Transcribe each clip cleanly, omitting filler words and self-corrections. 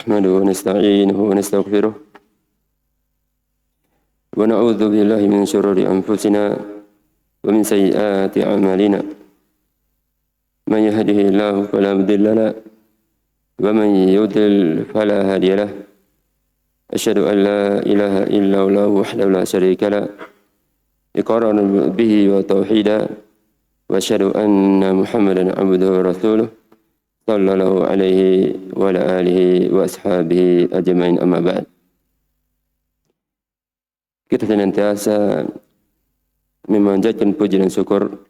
نحمده ونستعينه ونستغفره ونعوذ بالله من شرور أنفسنا ومن سيئات أعمالنا. من يهده الله فلا مضل له ومن يضلل فلا هادي له. أشهد أن لا إله إلا الله وحده لا شريك له إقرارا به وتوحيدا، وأشهد أن محمدا عبده ورسوله صلى الله عليه وعلى آله وأصحابه أجمعين. أما بعد, kita senantiasa memanjatkan puji dan syukur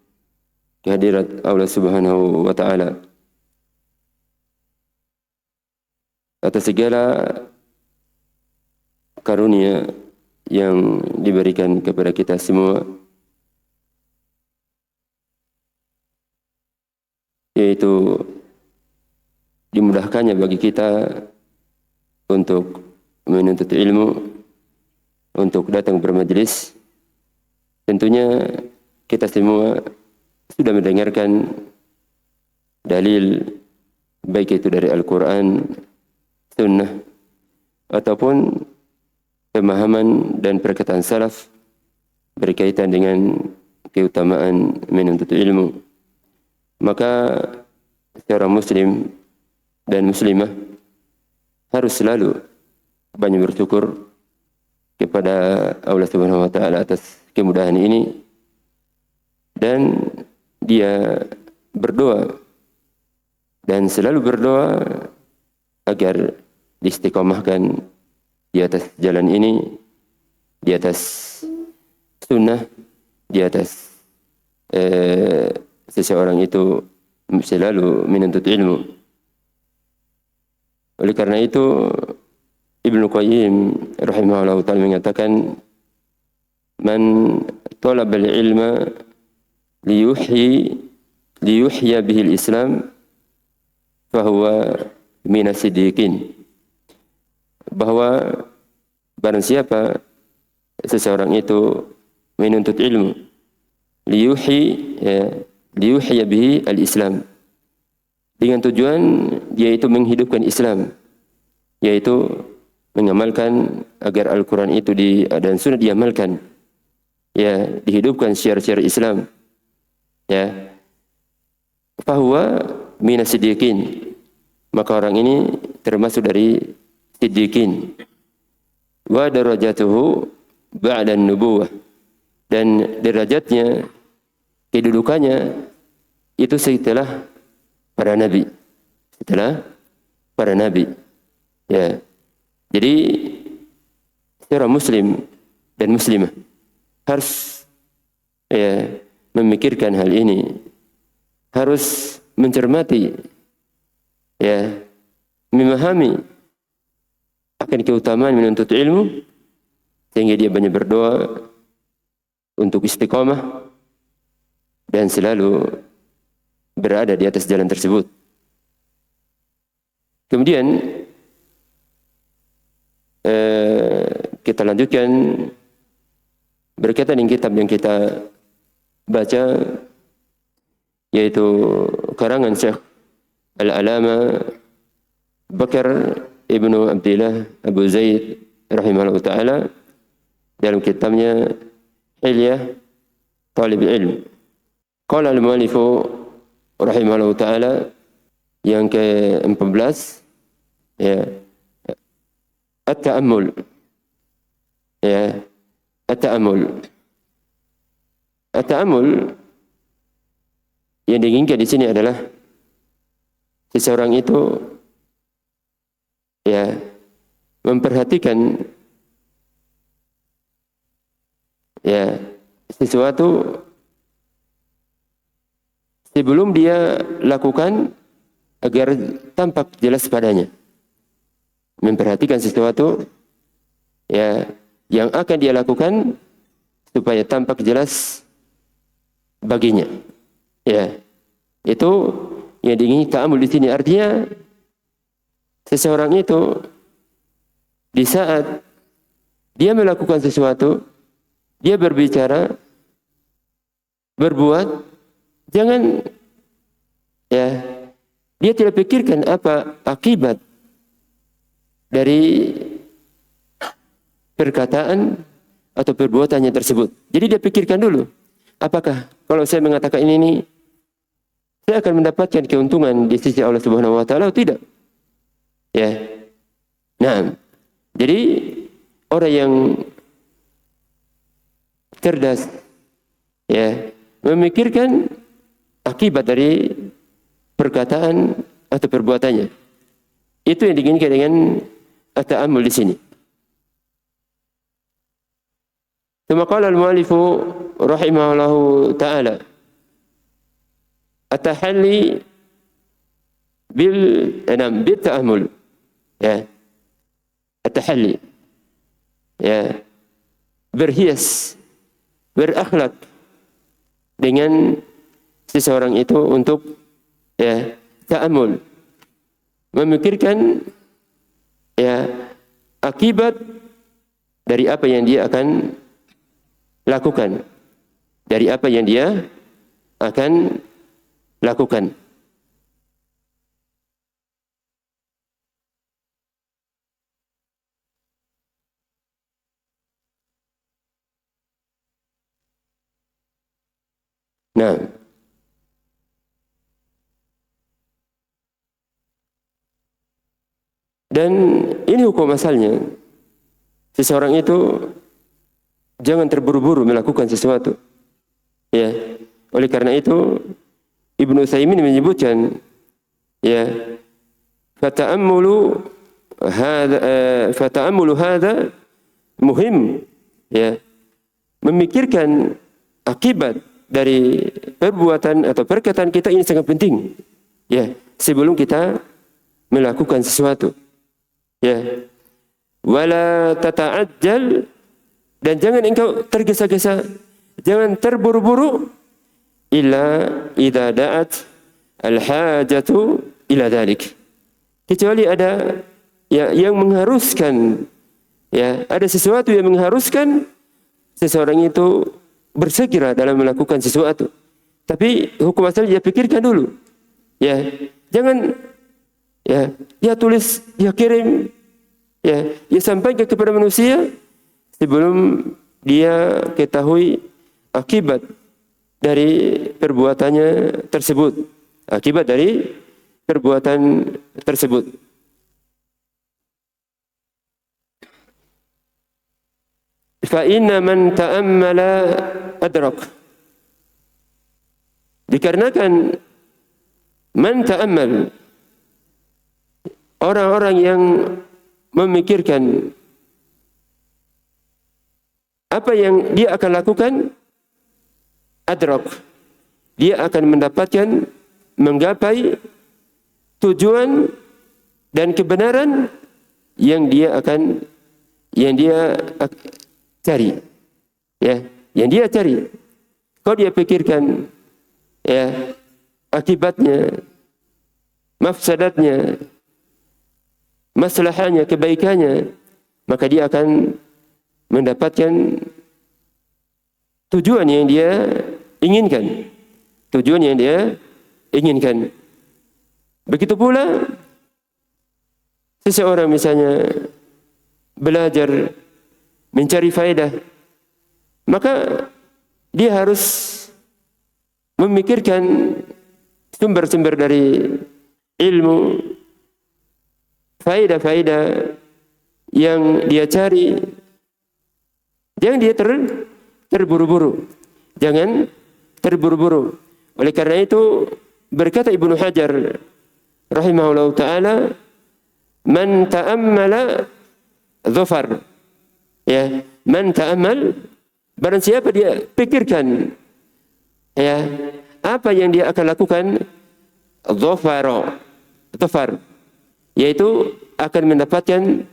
kehadirat Allah Subhanahu wa Ta'ala atas segala karunia yang diberikan kepada kita semua, yaitu dimudahkannya bagi kita untuk menuntut ilmu, untuk datang bermajlis. Tentunya kita semua sudah mendengarkan dalil, baik itu dari Al-Quran, Sunnah, ataupun pemahaman dan perkataan salaf berkaitan dengan keutamaan menuntut ilmu. Maka seorang muslim dan muslimah harus selalu banyak bersyukur kepada Allah Subhanahu wa Ta'ala atas kemudahan ini, dan dia berdoa dan selalu berdoa agar diistiqomahkan di atas jalan ini, di atas sunnah, di atas seseorang itu selalu menuntut ilmu. Oleh karena itu Ibnu Qayyim rahimahullah ta'ala mengatakan, man talabal ilma liyuhya bihil Islam fahuwa minas siddiqin. Bahwa barang siapa seseorang itu menuntut ilmu liyuhya bihi al-Islam, dengan tujuan dia itu menghidupkan Islam, yaitu mengamalkan agar Al-Quran itu dan Sunnah diamalkan, ya, dihidupkan syiar-syiar Islam, ya. Fahuwa minas siddiqin, maka orang ini termasuk dari siddiqin. Wa darajatuhu ba'da nubuwah, dan derajatnya, kedudukannya itu setelah para nabi, ya. Jadi seorang muslim dan muslimah harus, ya, memikirkan hal ini, harus mencermati, ya, memahami akan keutamaan menuntut ilmu, sehingga dia banyak berdoa untuk istiqamah dan selalu berada di atas jalan tersebut. Kemudian kita lanjutkan berkaitan dengan kitab yang kita baca, yaitu karangan Syekh Al-Alama Bakar Ibnu Abdillah Abu Zaid rahimahullah ta'ala dalam kitabnya Hilyah Talib Ilm. Qala al-mu'allifu rahimahullah ta'ala yang ke-14, ya, at-ta'ammul, ya, at-ta'ammul. At-ta'ammul yang diinginkan di sini adalah seseorang itu, ya, memperhatikan, ya, sesuatu sebelum dia lakukan agar tampak jelas padanya. Memperhatikan sesuatu, ya, yang akan dia lakukan supaya tampak jelas baginya, ya. Itu yang diingini ta'amul di sini. Artinya seseorang itu di saat dia melakukan sesuatu, dia berbicara, berbuat, jangan, ya, dia tidak pikirkan apa akibat dari perkataan atau perbuatannya tersebut. Jadi dia pikirkan dulu, apakah kalau saya mengatakan ini saya akan mendapatkan keuntungan di sisi Allah Subhanahu wa taala atau tidak? Ya. Nah, jadi orang yang cerdas ya, memikirkan akibat dari perkataan atau perbuatannya. Itu yang diinginkan dengan at-ta'ammul di sini. Tsumma qala al-mu'allif rahimahullahu ta'ala at-tahalli bil ta'ammul. Ya. At-tahalli. Ya. Berhias, berakhlak dengan seseorang itu untuk ya ta'ammul, memikirkan ya akibat dari apa yang dia akan lakukan, dari apa yang dia akan lakukan. Nah, dan ini hukum asalnya. Seseorang itu jangan terburu-buru melakukan sesuatu. Ya, oleh karena itu Ibnu Utsaimin menyebutkan ya fata'ammulu hadza muhim, ya, memikirkan akibat dari perbuatan atau perkataan kita ini sangat penting, ya, sebelum kita melakukan sesuatu, ya. Wala tata'ajjal, dan jangan engkau tergesa-gesa, jangan terburu-buru, illa idza da'at al-hajatu ila dzalik, kecuali ada ya yang mengharuskan, ya, ada sesuatu yang mengharuskan seseorang itu bersegera dalam melakukan sesuatu. Tapi hukum asal dia pikirkan dulu. Ya, jangan ya tulis, ya kirim, ya sampaikan kepada manusia sebelum dia ketahui akibat dari perbuatannya tersebut. Akibat dari perbuatan tersebut. Fa inna man ta'ammala adrak. Dikarenakan man ta'ammal, orang-orang yang memikirkan apa yang dia akan lakukan, adrak, dia akan mendapatkan, menggapai tujuan dan kebenaran yang dia cari, ya, yang dia cari. Kalau dia pikirkan ya akibatnya, mafsadatnya, maslahahnya, kebaikannya, maka dia akan mendapatkan tujuan yang dia inginkan. Tujuan yang dia inginkan. Begitu pula seseorang misalnya belajar mencari faedah, maka dia harus memikirkan sumber-sumber dari ilmu, faedah-faedah yang dia cari. Jangan dia terburu-buru. Jangan terburu-buru. Oleh karena itu berkata Ibnu Hajar rahimahullah ta'ala, man ta'ammala dhafar. Ya, man ta'ammal, barang siapa dia pikirkan ya apa yang dia akan lakukan, dhafar, yaitu akan mendapatkan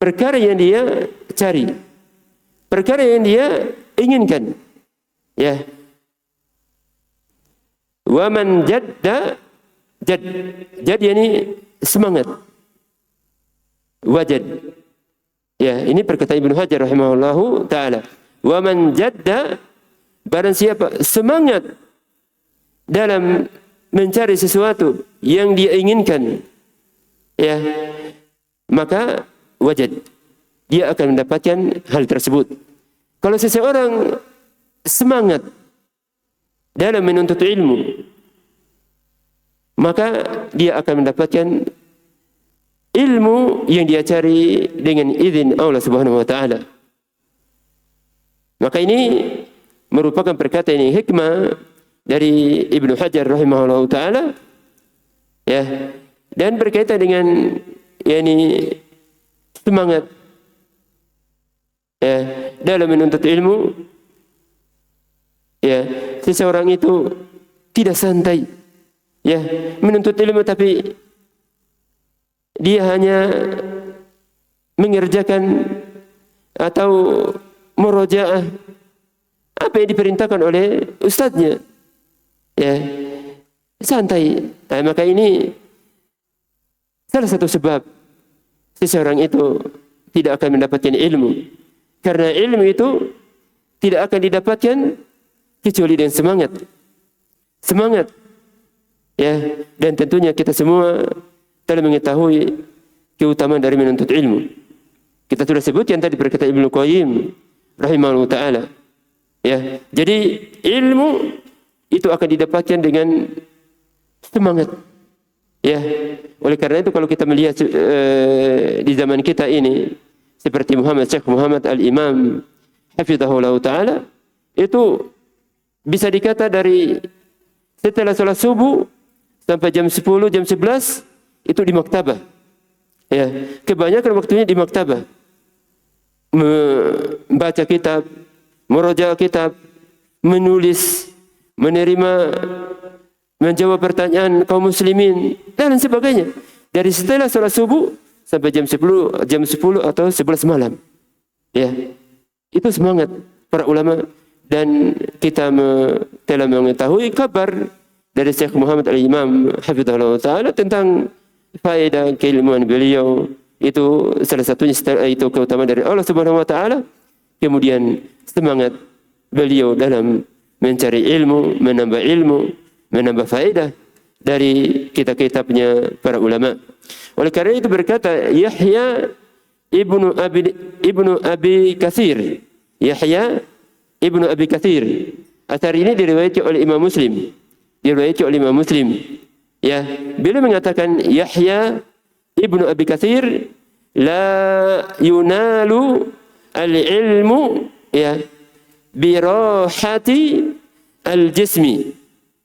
perkara yang dia cari, perkara yang dia inginkan, ya. Wa man jadda, jad yani semangat, wajad, ya, ini perkataan Ibnu Hajar rahimahullahu ta'ala. Wa man jadda, barang siapa semangat dalam mencari sesuatu yang dia inginkan, ya, maka wajad, dia akan mendapatkan hal tersebut. Kalau seseorang semangat dalam menuntut ilmu, maka dia akan mendapatkan ilmu yang dia cari dengan izin Allah Subhanahu wa taala. Maka ini merupakan perkataan yang hikmah dari Ibnu Hajar rahimahullah taala, ya, dan berkaitan dengan semangat, ya, dalam menuntut ilmu. Ya, seseorang itu tidak santai, ya, menuntut ilmu, tapi dia hanya mengerjakan atau murojaah apa yang diperintahkan oleh ustadznya, ya, santai. Nah, maka ini salah satu sebab seseorang itu tidak akan mendapatkan ilmu, karena ilmu itu tidak akan didapatkan kecuali dengan semangat, ya. Dan tentunya kita semua telah mengetahui keutamaan dari menuntut ilmu. Kita sudah sebutkan tadi perkataan Ibnu Qayyim rahimahullah taala, ya. Jadi ilmu itu akan didapatkan dengan semangat, ya. Oleh karena itu kalau kita melihat di zaman kita ini seperti Syekh Muhammad Al-Imam hafizahullah taala, itu bisa dikata dari setelah salat subuh sampai jam 10, jam 11 itu di maktabah. Ya, kebanyakan waktunya di maktabah. Membaca kitab, murojaah kitab, menulis, menerima, menjawab pertanyaan kaum muslimin dan sebagainya. Dari setelah salat subuh sampai jam 10 atau 11 malam. Ya. Itu semangat para ulama. Dan kita telah mengetahui kabar dari Syekh Muhammad Al-Imam hafizahullah taala tentang faedah keilmuan beliau. Itu salah satunya itu keutamaan dari Allah Subhanahu wa taala. Kemudian semangat beliau dalam mencari ilmu, menambah faedah dari kitab-kitabnya para ulama. Oleh karena itu berkata Yahya ibnu Abi Katsir, Yahya Ibnu Abi Katsir. Athar ini diriwayatkan oleh Imam Muslim. Ya, beliau mengatakan Yahya Ibnu Abi Katsir la yunalu al-ilmu, ya, bi rahati al-jismi.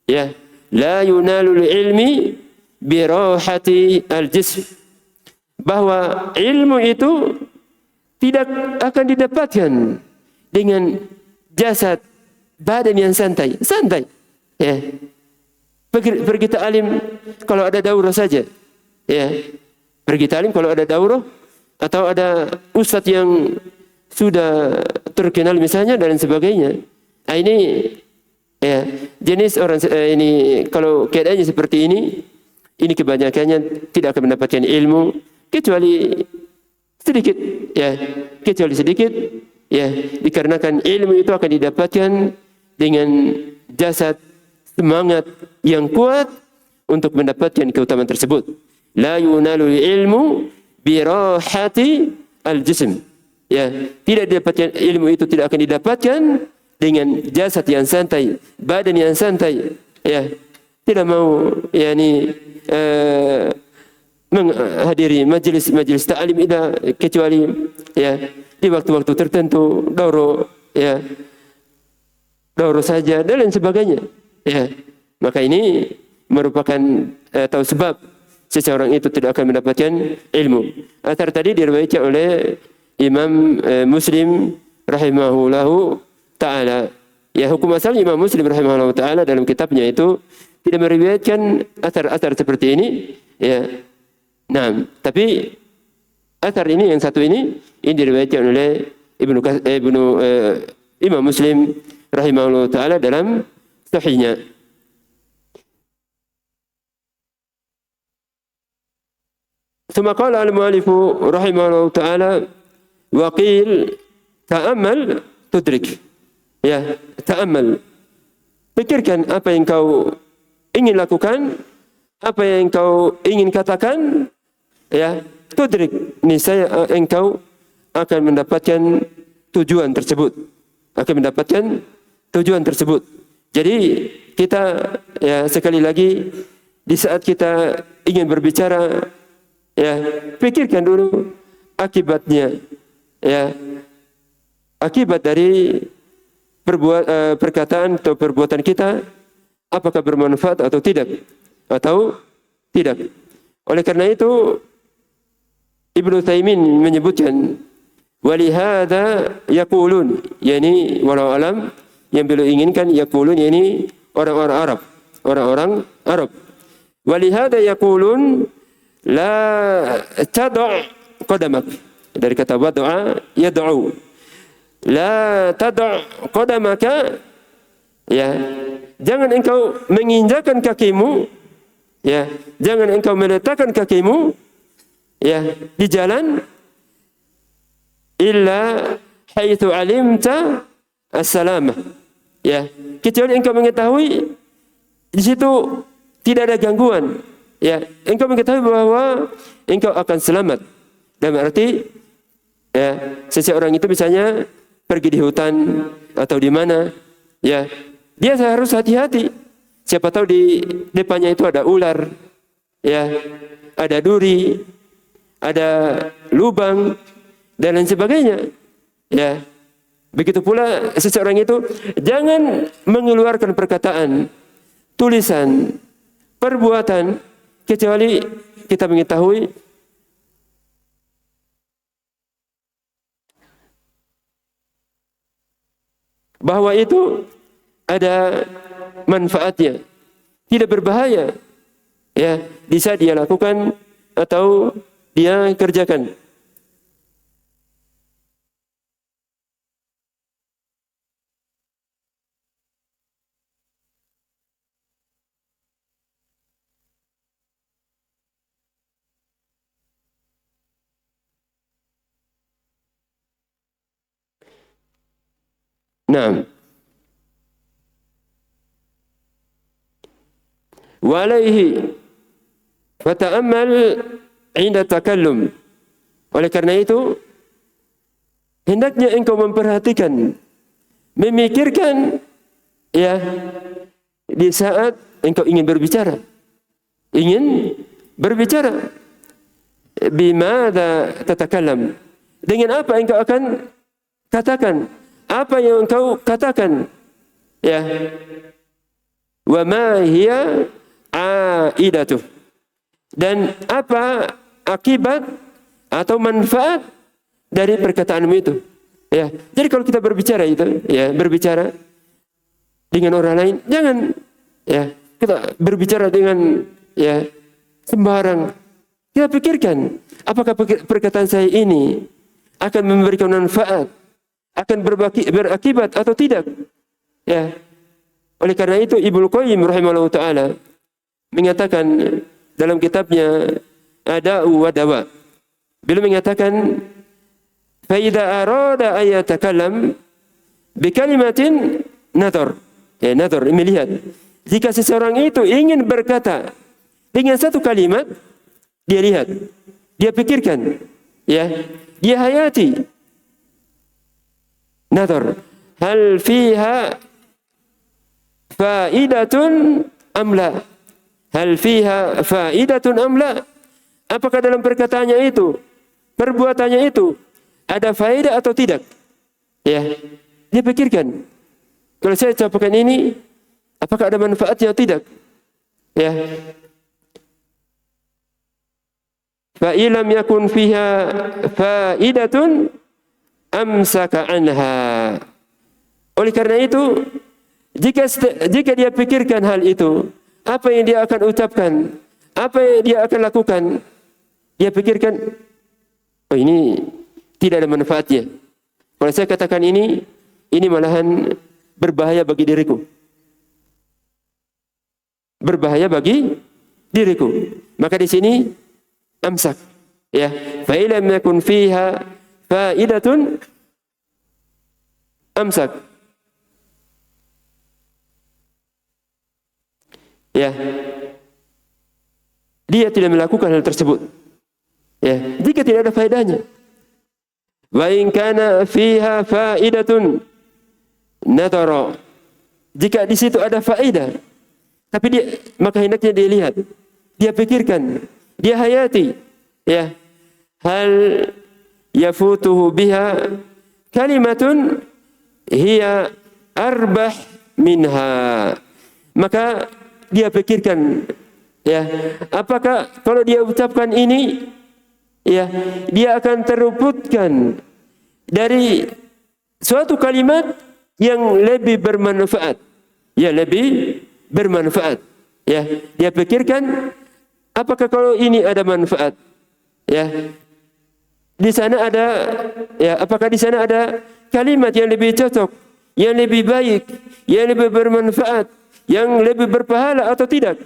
Ya, la yunalu al-ilmi bi rahati al-jism. Bahwa ilmu itu tidak akan didapatkan dengan jasad, badan yang santai, ya. Pergi ta'lim kalau ada daurah saja, ya. Pergi ta'lim kalau ada daurah atau ada ustadz yang sudah terkenal misalnya dan sebagainya. Nah, ini, ya, jenis orang ini kalau keadaannya seperti ini kebanyakannya tidak akan mendapatkan ilmu kecuali sedikit, ya, dikarenakan ilmu itu akan didapatkan dengan jasad, semangat yang kuat untuk mendapatkan keutamaan tersebut. La yunalu ilmu bi rahati al-jism. Ya, tidak didapatkan ilmu itu tidak akan didapatkan dengan jasad yang santai, badan yang santai, ya. Tidak mau menghadiri majelis ta'lim kecuali, ya, di waktu-waktu tertentu, dauro saja dan lain sebagainya, ya. Maka ini merupakan atau sebab seseorang itu tidak akan mendapatkan ilmu. Athar tadi diriwayatkan oleh Imam Muslim rahimahullahu taala. Ya, hukum asal Imam Muslim rahimahullahu taala dalam kitabnya itu tidak meriwayatkan athar-athar seperti ini, ya. Nah, tapi athar ini yang satu ini diriwayatkan oleh Imam Muslim rahimahullah taala dalam sahihnya. ثم قال المؤلف رحمه الله تعالى وقيل تأمل تدرك. Ya, ta'ammal. Pikirkan apa yang kau ingin lakukan, apa yang kau ingin katakan, ya, tudrik, niscaya engkau akan mendapatkan tujuan tersebut. Akan mendapatkan tujuan tersebut. Jadi kita ya sekali lagi di saat kita ingin berbicara ya, pikirkan dulu akibatnya. Ya. Akibat dari perkataan atau perbuatan kita, apakah bermanfaat atau tidak, Oleh karena itu Ibnu Taimin menyebutkan walihada yaqulun, yani walau alam, yang beliau inginkan yaqulun, yani orang-orang Arab. Walihada yaqulun la tad'a qadamak, dari kata wad'a yad'u, la tad'a qadamaka, ya, jangan engkau menginjakkan kakimu, ya, jangan engkau meletakkan kakimu, ya, di jalan illa haitsu alimta as-salamah, ya, kecuali engkau mengetahui di situ tidak ada gangguan, ya, engkau mengetahui bahwa engkau akan selamat. Dalam arti ya, seseorang itu misalnya pergi di hutan atau di mana, ya, dia harus hati-hati. Siapa tahu di depannya itu ada ular, ya, ada duri, ada lubang dan lain sebagainya. Ya. Begitu pula seseorang itu jangan mengeluarkan perkataan, tulisan, perbuatan kecuali kita mengetahui bahwa itu ada manfaatnya, tidak berbahaya, ya, bisa dia lakukan atau dia kerjakan. Nah, walaihi fata'ammal 'inda takallum. Oleh karena itu hendaknya engkau memperhatikan, memikirkan, ya, di saat engkau ingin berbicara. Bimada tatakallam, dengan apa engkau akan katakan, apa yang engkau katakan, ya, wa ma hiya aidatuh, dan apa akibat atau manfaat dari perkataanmu itu, ya. Jadi kalau kita berbicara itu, ya, berbicara dengan orang lain, jangan, ya, kita berbicara dengan, ya, sembarang. Kita pikirkan apakah perkataan saya ini akan memberikan manfaat, akan berakibat atau tidak, ya. Oleh karena itu Ibnu Qayyim rahimahullah taala mengatakan dalam kitabnya Ada'u wa Dawa, beliau mengatakan fa idza arada ayatakallam bi kalimatin nadhar, ya, nadhar, melihat. Jika seseorang itu ingin berkata dengan satu kalimat, dia lihat, dia pikirkan, ya, dia hayati. Nadhar, hal fiha faidatun amla, hal fiha faidatun amla, apakah dalam perkataannya itu, perbuatannya itu ada faedah atau tidak, ya, dia pikirkan. Kalau saya ucapkan ini, apakah ada manfaatnya atau tidak, ya. Fa illam yakun fiha faidatun amsaka anha. Oleh karena itu, jika dia pikirkan hal itu, apa yang dia akan ucapkan, apa yang dia akan lakukan, dia pikirkan, oh, ini tidak ada manfaatnya. Kalau saya katakan ini malahan berbahaya bagi diriku. Berbahaya bagi diriku. Maka di sini amsak, ya, fa illam yakun fiha faidatun amsak, ya, dia tidak melakukan hal tersebut. Ya, jika tidak ada faedahnya. Wa in kana fiha faidatun nadara. Jika di situ ada faedah, tapi dia, maka hendaknya dia lihat, dia pikirkan, dia hayati, ya. Hal yafutuhu biha kalimatun hiya arbah minha. Maka dia pikirkan, ya, apakah kalau dia ucapkan ini, ya, dia akan terluputkan dari suatu kalimat yang lebih bermanfaat, ya, lebih bermanfaat, ya. Dia pikirkan, apakah kalau ini ada manfaat, ya, di sana ada, ya, apakah di sana ada kalimat yang lebih cocok, yang lebih baik, yang lebih bermanfaat, yang lebih berpahala atau tidak?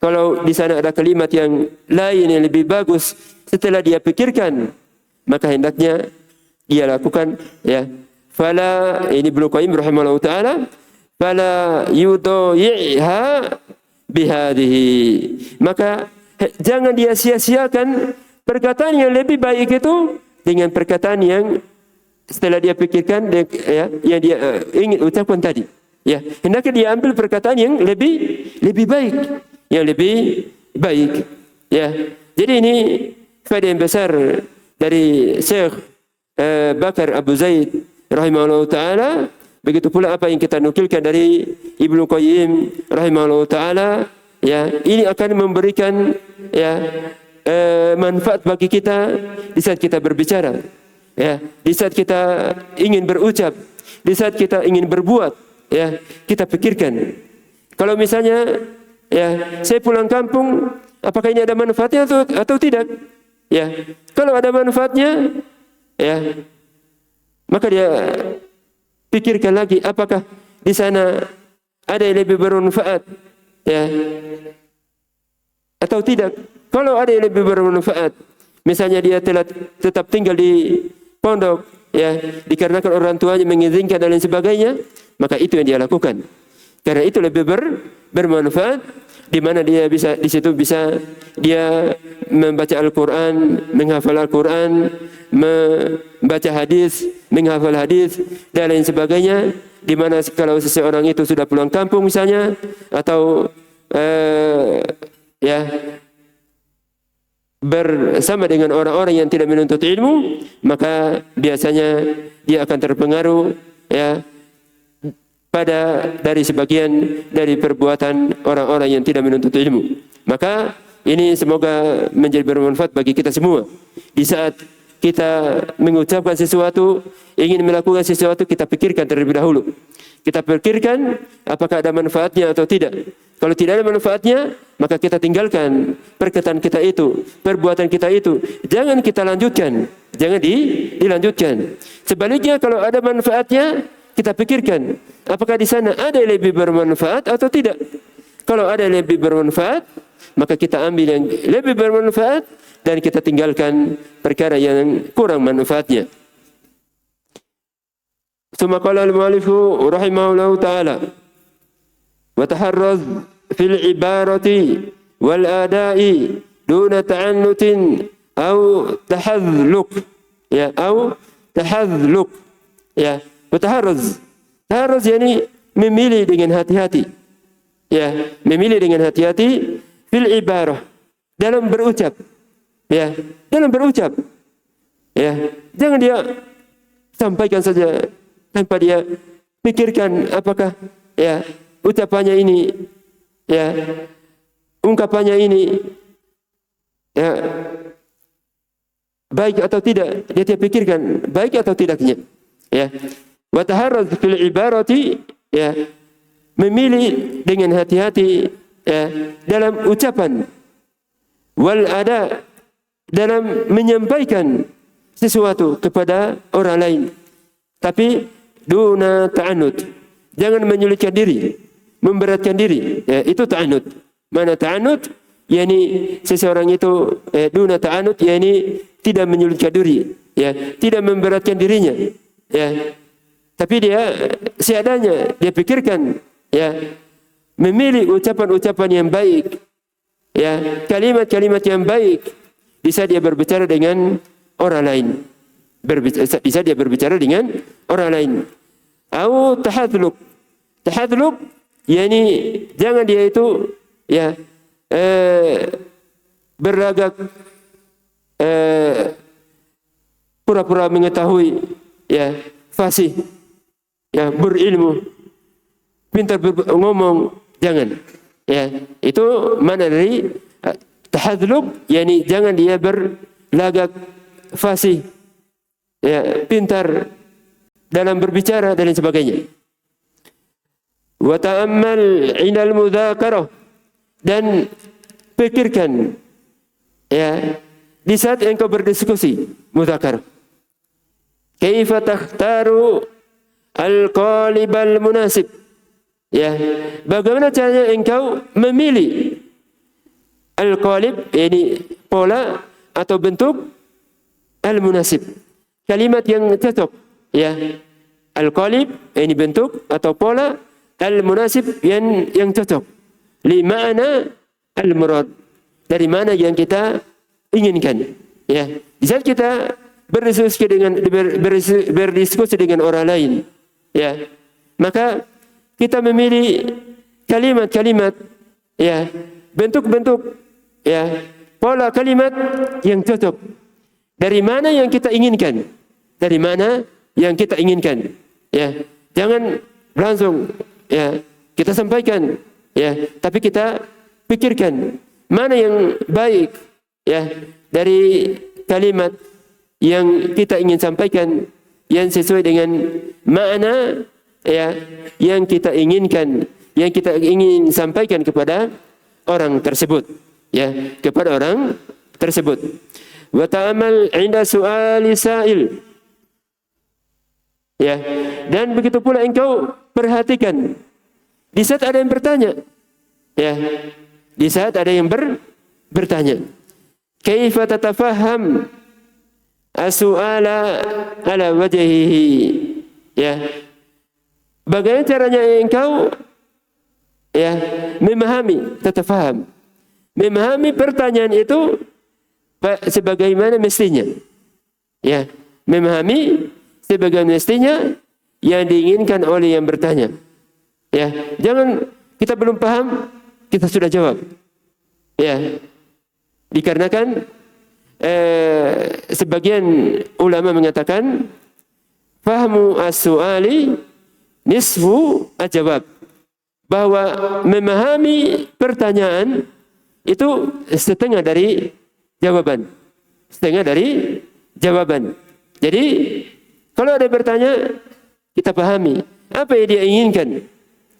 Kalau di sana ada kalimat yang lain yang lebih bagus, setelah dia pikirkan, maka hendaknya dia lakukan, ya. Fala, ini Ibnu Qayyim rahimahullah taala, fala yudhi'ha bihadhihi. Maka jangan dia sia-siakan perkataan yang lebih baik itu dengan perkataan yang setelah dia pikirkan, ya, yang dia ingin ucapkan tadi. Ya, hendaknya dia ambil perkataan yang lebih baik, yang lebih baik. Ya, jadi ini faedah yang besar dari Syekh Bakar Abu Zaid rahimahullah ta'ala. Begitu pula apa yang kita nukilkan dari Ibnu Qayyim rahimahullah ta'ala, ya, ini akan memberikan, ya, manfaat bagi kita di saat kita berbicara, ya, di saat kita ingin berucap, di saat kita ingin berbuat, ya, kita pikirkan. Kalau misalnya, ya, saya pulang kampung, apakah ini ada manfaatnya atau tidak? Ya, kalau ada manfaatnya, ya, maka dia pikirkan lagi, apakah di sana ada yang lebih bermanfaat, ya, atau tidak. Kalau ada yang lebih bermanfaat, misalnya dia telah tetap tinggal di pondok, ya, dikarenakan orang tuanya mengizinkan dan lain sebagainya, maka itu yang dia lakukan. Karena itu lebih bermanfaat, di mana dia bisa, di situ bisa dia membaca Al-Quran, menghafal Al-Quran, membaca hadis, menghafal hadis dan lain sebagainya. Di mana kalau seseorang itu sudah pulang kampung misalnya, atau ya, bersama dengan orang-orang yang tidak menuntut ilmu, maka biasanya dia akan terpengaruh, ya, dari sebagian dari perbuatan orang-orang yang tidak menuntut ilmu. Maka ini semoga menjadi bermanfaat bagi kita semua. Di saat kita mengucapkan sesuatu, ingin melakukan sesuatu, kita pikirkan terlebih dahulu. Kita pikirkan apakah ada manfaatnya atau tidak. Kalau tidak ada manfaatnya, maka kita tinggalkan perkataan kita itu, perbuatan kita itu. Jangan kita lanjutkan, jangan dilanjutkan. Sebaliknya kalau ada manfaatnya, kita pikirkan apakah di sana ada yang lebih bermanfaat atau tidak. Kalau ada yang lebih bermanfaat, maka kita ambil yang lebih bermanfaat dan kita tinggalkan perkara yang kurang manfaatnya. Tsumma qala al-mu'allifu rahimahullahu ta'ala wa taharraz fil ibarati wal ada'i duna ta'annutin au tahadhluk, ya, au tahadhluk, ya. Taharruz, taharruz yani memilih dengan hati-hati, ya, memilih dengan hati-hati fil ibarah, dalam berucap, ya, dalam berucap, ya, jangan dia sampaikan saja tanpa dia pikirkan apakah, ya, ucapannya ini, ya, ungkapannya ini, ya, baik atau tidak, dia pikirkan baik atau tidaknya, ya. Wa taharraz fil ibarati, ya, memilih dengan hati-hati, ya, dalam ucapan, wal ada, dalam menyampaikan sesuatu kepada orang lain, tapi duna ta'anud, jangan menyulitkan diri, memberatkan diri, ya, itu ta'anud. Mana ta'anud? Yani seseorang itu duna ta'anud, yani tidak menyulitkan diri, ya, tidak memberatkan dirinya, ya, tapi dia seadanya, dia pikirkan, ya, memilih ucapan-ucapan yang baik, ya, kalimat-kalimat yang baik, di saat dia berbicara dengan orang lain. Di saat dia berbicara dengan orang lain. Atau tahadluk. Tahadluk, yakni jangan dia itu ya berlagak pura-pura mengetahui, ya, fasih, ya, berilmu, pintar ngomong, jangan. Ya, itu mana dari tahadluk, yakni jangan dia berlagak fasih, ya, pintar dalam berbicara dan lain sebagainya. Wa ta'ammal 'indal mudzakarah, dan pikirkan, ya, di saat engkau berdiskusi mudzakarah. Kaifa takhtaru al-qalibal munasib, ya, bagaimana caranya engkau memilih al-qalib, ini pola atau bentuk al-munasib, kalimat yang cocok, ya. Al-qalib ini bentuk atau pola, al-munasib yang cocok, li ma'na al-murad, dari mana yang kita inginkan, ya. Di saat kita berdiskusi dengan orang lain, ya, maka kita memilih kalimat-kalimat, ya, bentuk-bentuk, ya, pola kalimat yang cocok. Dari mana yang kita inginkan? Dari mana yang kita inginkan? Ya, jangan langsung, ya, kita sampaikan, ya, tapi kita pikirkan mana yang baik, ya, dari kalimat yang kita ingin sampaikan, yang sesuai dengan makna, ya, yang kita inginkan, yang kita ingin sampaikan kepada orang tersebut, ya, kepada orang tersebut. Wa ta'amal 'inda su'ali sa'il, ya, dan begitu pula engkau perhatikan di saat ada yang bertanya, ya, di saat ada yang bertanya. Kaifa tatafaham as-su'ala ala wajhihi, ya, bagaimana caranya engkau, ya, memahami, tatafaham, memahami pertanyaan itu sebagaimana mestinya, ya, memahami sebagaimana mestinya yang diinginkan oleh yang bertanya, ya. Jangan kita belum paham kita sudah jawab, ya, dikarenakan sebagian ulama mengatakan fahmu as-su'ali nisfu al-jawab, bahwa memahami pertanyaan itu setengah dari jawaban, setengah dari jawaban. Jadi kalau ada bertanya, kita pahami apa yang dia inginkan,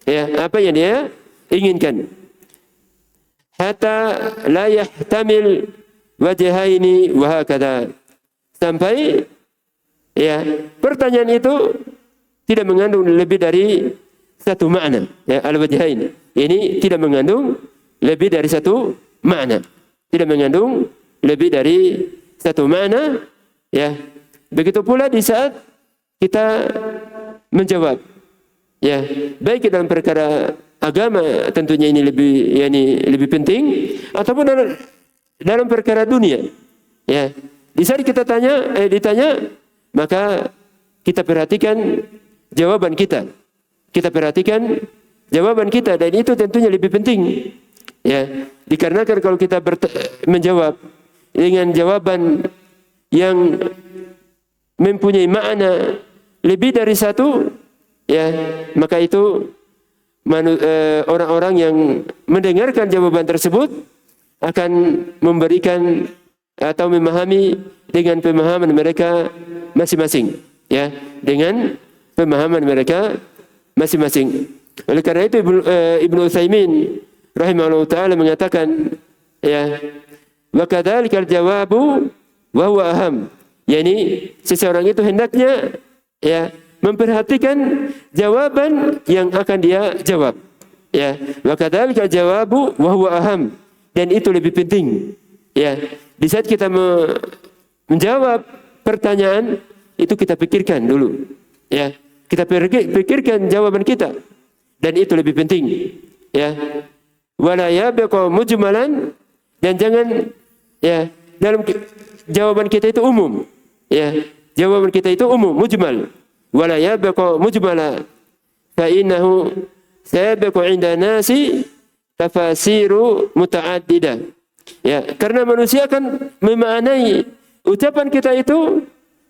ya, apa yang dia inginkan. Hatta la yahtamil wajhaini wa hakadha, sampai, ya, pertanyaan itu tidak mengandung lebih dari satu makna, ya, al-wajhain ini tidak mengandung lebih dari satu makna, tidak mengandung lebih dari satu makna, ya. Begitu pula di saat kita menjawab, ya, baik dalam perkara agama, tentunya ini lebih penting, ataupun dalam perkara dunia, ya. Di saat kita ditanya, maka kita perhatikan jawaban kita. Kita perhatikan jawaban kita, dan itu tentunya lebih penting, ya. Dikarenakan kalau kita menjawab dengan jawaban yang mempunyai makna lebih dari satu, ya, maka itu orang-orang yang mendengarkan jawaban tersebut akan memberikan atau memahami dengan pemahaman mereka masing-masing, ya, dengan pemahaman mereka masing-masing. Oleh karena itu Ibnu Utsaimin rahimahullah taala mengatakan, ya, wa kadzalikal jawabu wa huwa aham, yakni seseorang itu hendaknya, ya, memperhatikan jawaban yang akan dia jawab, ya. Wa kadzalikal jawabu wa huwa aham, dan itu lebih penting, ya. Di saat kita menjawab pertanyaan itu, kita pikirkan dulu, ya, kita pikirkan jawaban kita, dan itu lebih penting, ya. Wala yabqa mujmalan, dan jangan, ya, dalam jawaban kita itu umum. Ya, jawaban kita itu umum, mujmal. Wala yabqa mujmala fa innahu sabiqu 'inda nasi tafasiru muta'addidah. Ya, karena manusia akan memaknai ucapan kita itu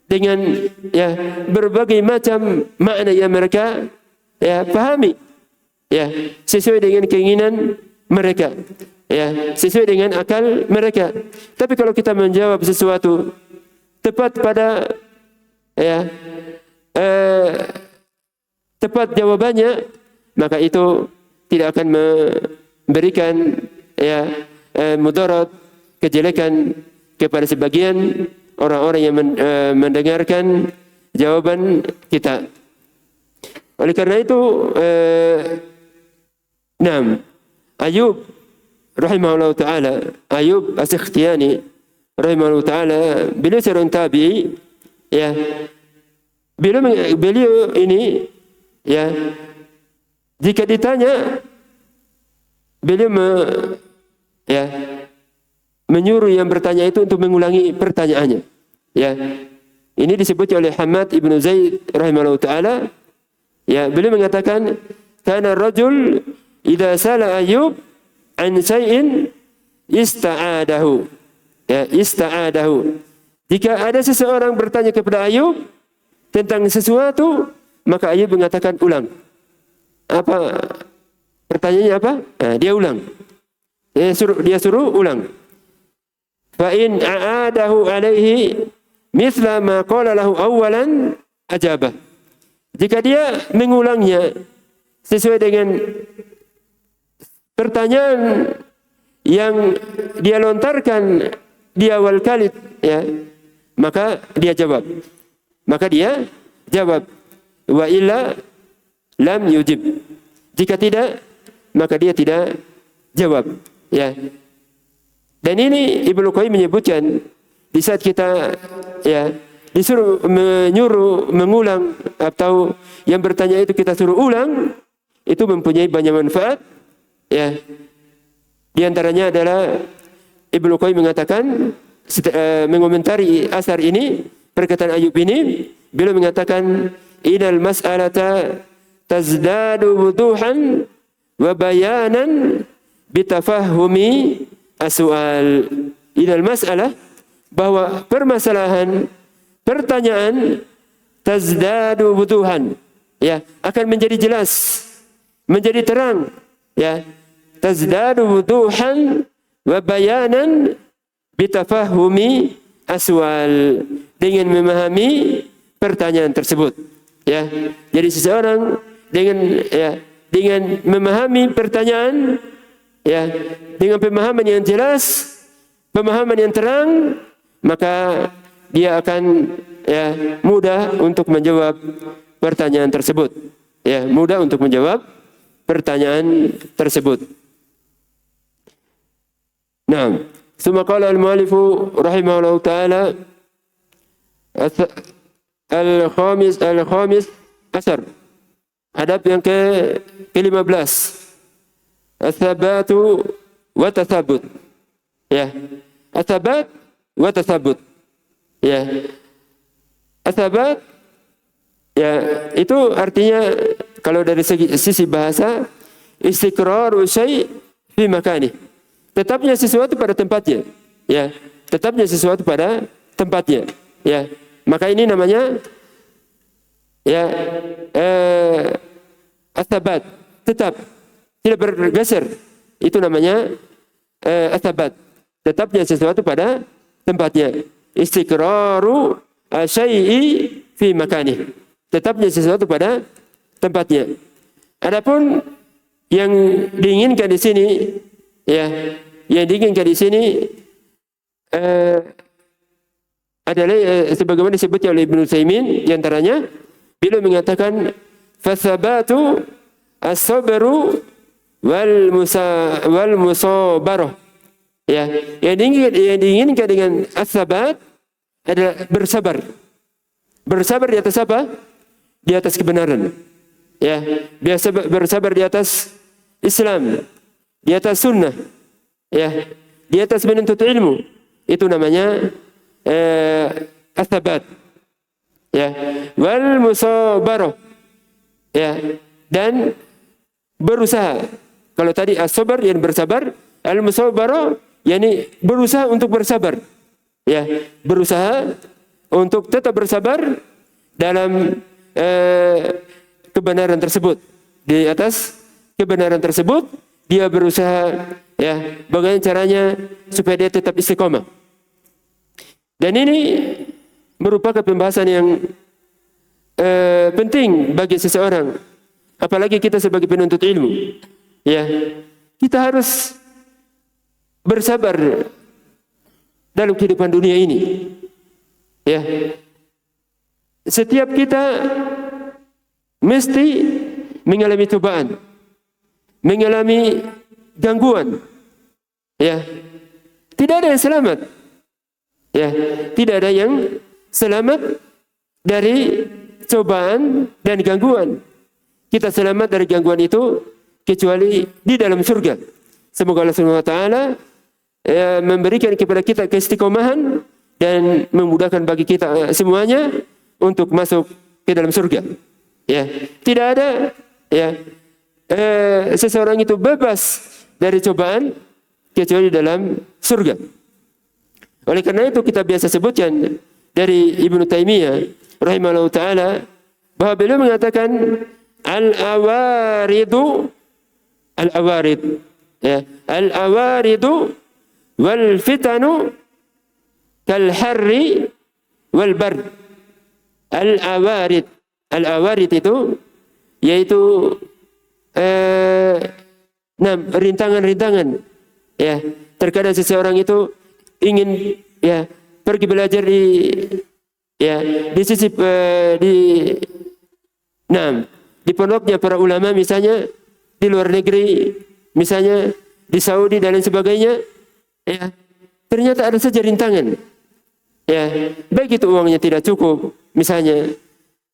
dengan ya berbagai macam makna yang mereka ya pahami. Ya, sesuai dengan keinginan mereka. Ya, sesuai dengan akal mereka. Tapi kalau kita menjawab sesuatu tepat pada ya tepat jawabannya, maka itu tidak akan memberikan ya mudarat, kejelekan kepada sebagian orang-orang yang mendengarkan jawaban kita. Oleh karena itu Ayub rahimahullah ta'ala, Ayub As-Sikhtiyani rahimahullah ta'ala, beliau seorang tabi'i, ya, beliau ini ya, jika ditanya beliau menyuruh yang bertanya itu untuk mengulangi pertanyaannya. Ya, ini disebut oleh Hamad ibnu Zaid rahimahullah ta'ala. Ya, beliau mengatakan, kana rajul idza sala Ayub an syai'in ista'adahu. Ya, ista'adahu. Jika ada seseorang bertanya kepada Ayub tentang sesuatu, maka Ayub mengatakan ulang. Apa pertanyaannya apa? Nah, dia ulang. Dia suruh ulang. Fa in a'adahu alaihi mithla ma qala lahu awwalan ajabah. Jika dia mengulangnya sesuai dengan pertanyaan yang dia lontarkan di awal kali, ya, maka dia jawab. Wa illa lam yujib. Jika tidak, maka dia tidak jawab. Ya. Dan ini Ibnu Qayyim menyebutkan di saat kita ya disuruh mengulang atau yang bertanya itu kita suruh ulang, itu mempunyai banyak manfaat. Ya. Di antaranya adalah Ibnu Qayyim mengatakan mengomentari asar ini, perkataan Ayub ini, beliau mengatakan inal mas'alata tazdadu wuduhan wa bayanan bitafahumi as-su'al. Inal mas'alah, bahwa permasalahan, pertanyaan, tazdadu wuduhan, ya, akan menjadi jelas, menjadi terang, ya, tazdadu wuduhan wa bayanan bitafahumi as-su'al, dengan memahami pertanyaan tersebut. Ya, jadi seseorang dengan memahami pertanyaan, ya, dengan pemahaman yang jelas, pemahaman yang terang, maka dia akan ya mudah untuk menjawab pertanyaan tersebut. Ya, mudah untuk menjawab pertanyaan tersebut. Nah, summa qala al-mu'allifu rahimahullahu ta'ala al-khamis asar, hadap yang ke-15, as-sabatu wa tasabut. Ya, as-sabat wa tasabut. Ya, as-sabat, ya, itu artinya kalau dari sisi bahasa istiqraru syai' fi makani, tetapnya sesuatu pada tempatnya. Ya, tetapnya sesuatu pada tempatnya. Ya, maka ini namanya ya as-sabat, tetap, tidak bergeser. Itu namanya as-sabat, tetapnya sesuatu pada tempatnya. Istiqraru syai'i fi makani, tetapnya sesuatu pada tempatnya. Adapun yang diinginkan di sini, ya, yang diinginkan di sini adalah sebagaimana disebutnya oleh Ibnu Utsaimin, di antaranya beliau mengatakan fasabatu as-sabru wal musabarah. Ya, yang diinginkan dengan as-sabat adalah bersabar. Bersabar di atas apa? Di atas kebenaran. Ya, bersabar di atas Islam, di atas sunnah. Ya, di atas menuntut ilmu. Itu namanya as-sabat. Ya, wal musabarah. Ya, dan berusaha. Kalau tadi as-sabar yang bersabar, al-musabarah yakni berusaha untuk bersabar. Ya, berusaha untuk tetap bersabar dalam kebenaran tersebut. Di atas kebenaran tersebut dia berusaha, ya, bagaimana caranya supaya dia tetap istiqomah. Dan ini merupakan pembahasan yang penting bagi seseorang, apalagi kita sebagai penuntut ilmu. Ya, kita harus bersabar dalam kehidupan dunia ini. Ya, setiap kita mesti mengalami cobaan, mengalami gangguan. Ya, tidak ada yang selamat. Ya, tidak ada yang selamat dari cobaan dan gangguan. Kita selamat dari gangguan itu kecuali di dalam surga. Semoga Allah Subhanahu wa taala memberikan kepada kita keistiqomahan dan memudahkan bagi kita semuanya untuk masuk ke dalam surga. Ya, tidak ada, ya, seseorang itu bebas dari cobaan kecuali dalam surga. Oleh karena itu kita biasa sebutkan dari Ibnu Taimiyah rahimahullah taala bahwa beliau mengatakan al-awarid, ya, al-awaridu wal fitanu kal harri wal bard. Al-awarid itu yaitu rintangan-rintangan. Ya, terkadang seseorang itu ingin, ya, pergi belajar di pondoknya para ulama, misalnya di luar negeri, misalnya di Saudi dan lain sebagainya. Ya, ternyata ada saja rintangan. Ya, baik itu uangnya tidak cukup misalnya,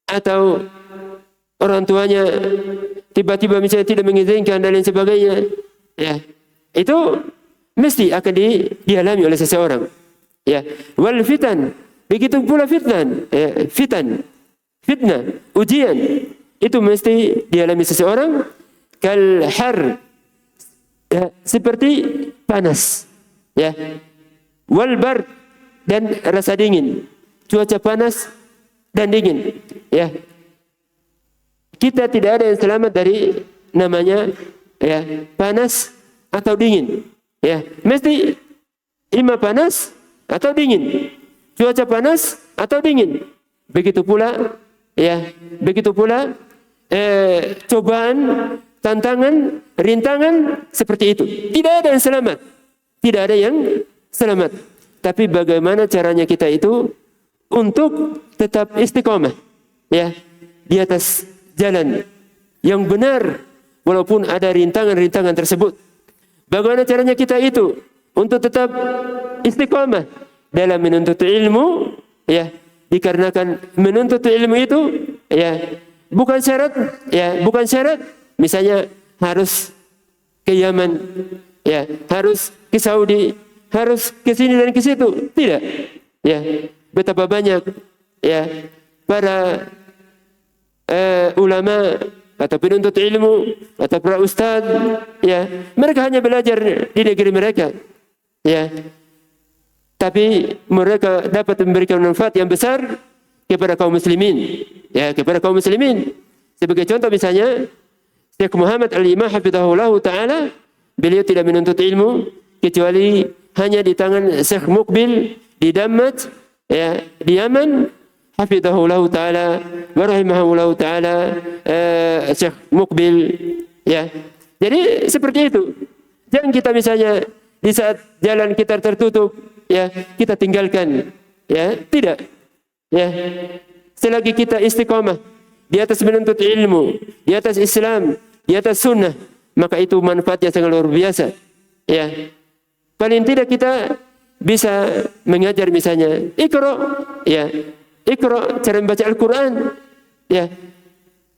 atau orang tuanya tiba-tiba misalnya tidak mengizinkan dan lain sebagainya. Ya, itu mesti akan dialami oleh seseorang. Ya, wal fitan, begitu pula fitnah, ujian itu mesti dialami seseorang. Kal har, ya, seperti panas. Ya, wal bar, dan rasa dingin, cuaca panas dan dingin. Ya, kita tidak ada yang selamat dari namanya, ya, panas atau dingin. Ya, mesti ima panas atau dingin, cuaca panas atau dingin. Begitu pula, ya, cobaan, tantangan, rintangan seperti itu. Tidak ada yang selamat, tidak ada yang selamat. Tapi bagaimana caranya kita itu untuk tetap istiqomah, ya, di atas jalan yang benar walaupun ada rintangan-rintangan tersebut. Bagaimana caranya kita itu untuk tetap istiqomah dalam menuntut ilmu, ya, dikarenakan menuntut ilmu itu, ya, bukan syarat misalnya harus ke Yaman, ya, harus ke Saudi, harus ke sini dan ke situ. Tidak. Ya, betapa banyak, ya, para ulama atau penuntut ilmu atau para ustaz, ya, mereka hanya belajar di negeri mereka. Ya. Tapi mereka dapat memberikan manfaat yang besar kepada kaum muslimin. Ya, kepada kaum muslimin. Sebagai contoh misalnya Syekh Muhammad Al-Imam hafizahullah taala, beliau tidak menuntut ilmu kecuali hanya di tangan Syekh Muqbil di Dammat, ya, di Yaman, hafizahullah taala wa rahimahullah taala, Syekh Muqbil, ya. Jadi seperti itu. Jangan kita misalnya di saat jalan kita tertutup, ya, kita tinggalkan, ya, tidak. Ya, selagi kita istiqomah di atas menuntut ilmu, di atas Islam, di atas sunnah, maka itu manfaatnya sangat luar biasa. Ya, paling tidak kita bisa mengajar misalnya Iqra, ya, Iqra, cara membaca Al-Quran, ya,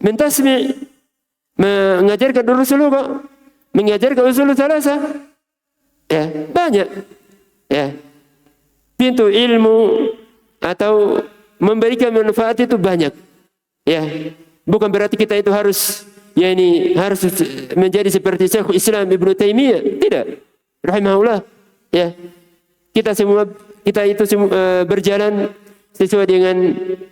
mentasmi, mengajarkan usul lugha, mengajarkan usul thalatha, ya, banyak, ya. pintu ilmu atau memberikan manfaat itu banyak. Ya, bukan berarti kita itu harus harus menjadi seperti Syekhul Islam Ibnu Taimiyah, tidak. Rahimahullah. Ya. Kita itu berjalan sesuai dengan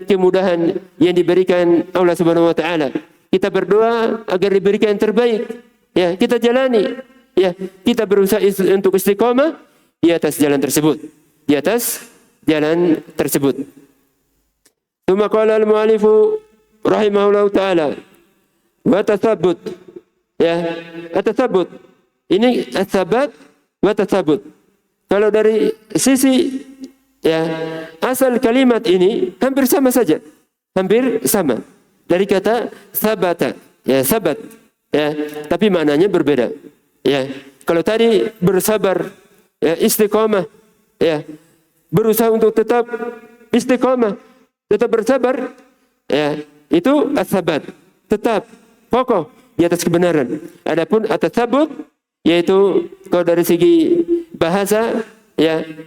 kemudahan yang diberikan Allah Subhanahu wa taala. Kita berdoa agar diberikan yang terbaik. Ya, kita jalani. Ya, kita berusaha untuk istiqamah di atas jalan tersebut. Di atas jalan tersebut. Tsumma qala al-mu'allifu rahimahullahu taala wa tatsabbut. Ya, at-tatsabbut. Ini as-sabat wa tatsabbut. Kalau dari sisi asal kalimat ini hampir sama saja. Hampir sama. Dari kata sabata, sabat, tapi maknanya berbeda. Kalau tadi bersabar, istiqamah, berusaha untuk tetap istiqamah, tetap bersabar, itu as-sabat, tetap kokoh di atas kebenaran. Adapun at-tatsabut, yaitu kalau dari segi bahasa,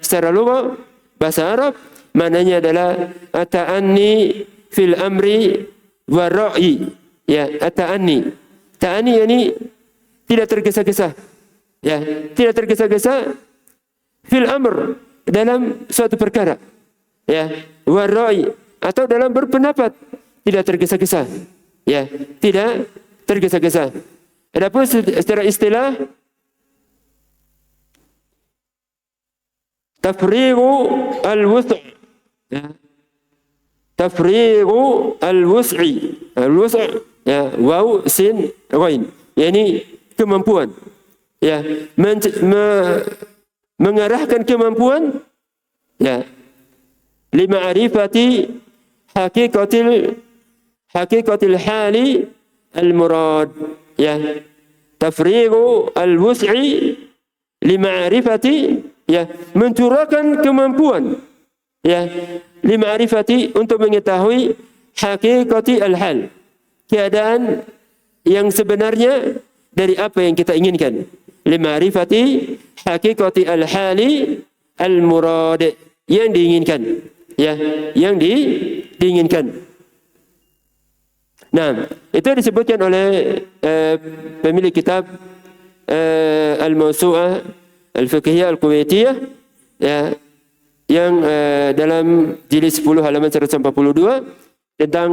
secara lugha, bahasa Arab, maknanya adalah at-ta'anni fil amri wa ra'i. At-ta'anni. Ta'anni yani tidak tergesa-gesa. Tidak tergesa-gesa fil amr, dalam suatu perkara. Wa ra'i, atau dalam berpendapat, tidak tergesa-gesa. Tidak tergesa-gesa. Adapun secara istilah, tafrigu al-wus'. Tafrigu al-wus'i. Al-wus' waw sin ghain. Yani kemampuan. Mengarahkan kemampuan lima'rifati haqiqatil hali al-murad. Tafrigu al-wus'i lima'rifati, mencurahkan kemampuan, lima'rifati, untuk mengetahui haqiqati al-hal, keadaan yang sebenarnya dari apa yang kita inginkan. Lima'rifati haqiqati al-hali al-murad, yang diinginkan, yang diinginkan. Nah, itu disebutkan oleh pemilik kitab Al-Mawsu'ah Al-Fiqhiyah Al-Kuwaitiyah, yang dalam jilid 10 halaman 142 tentang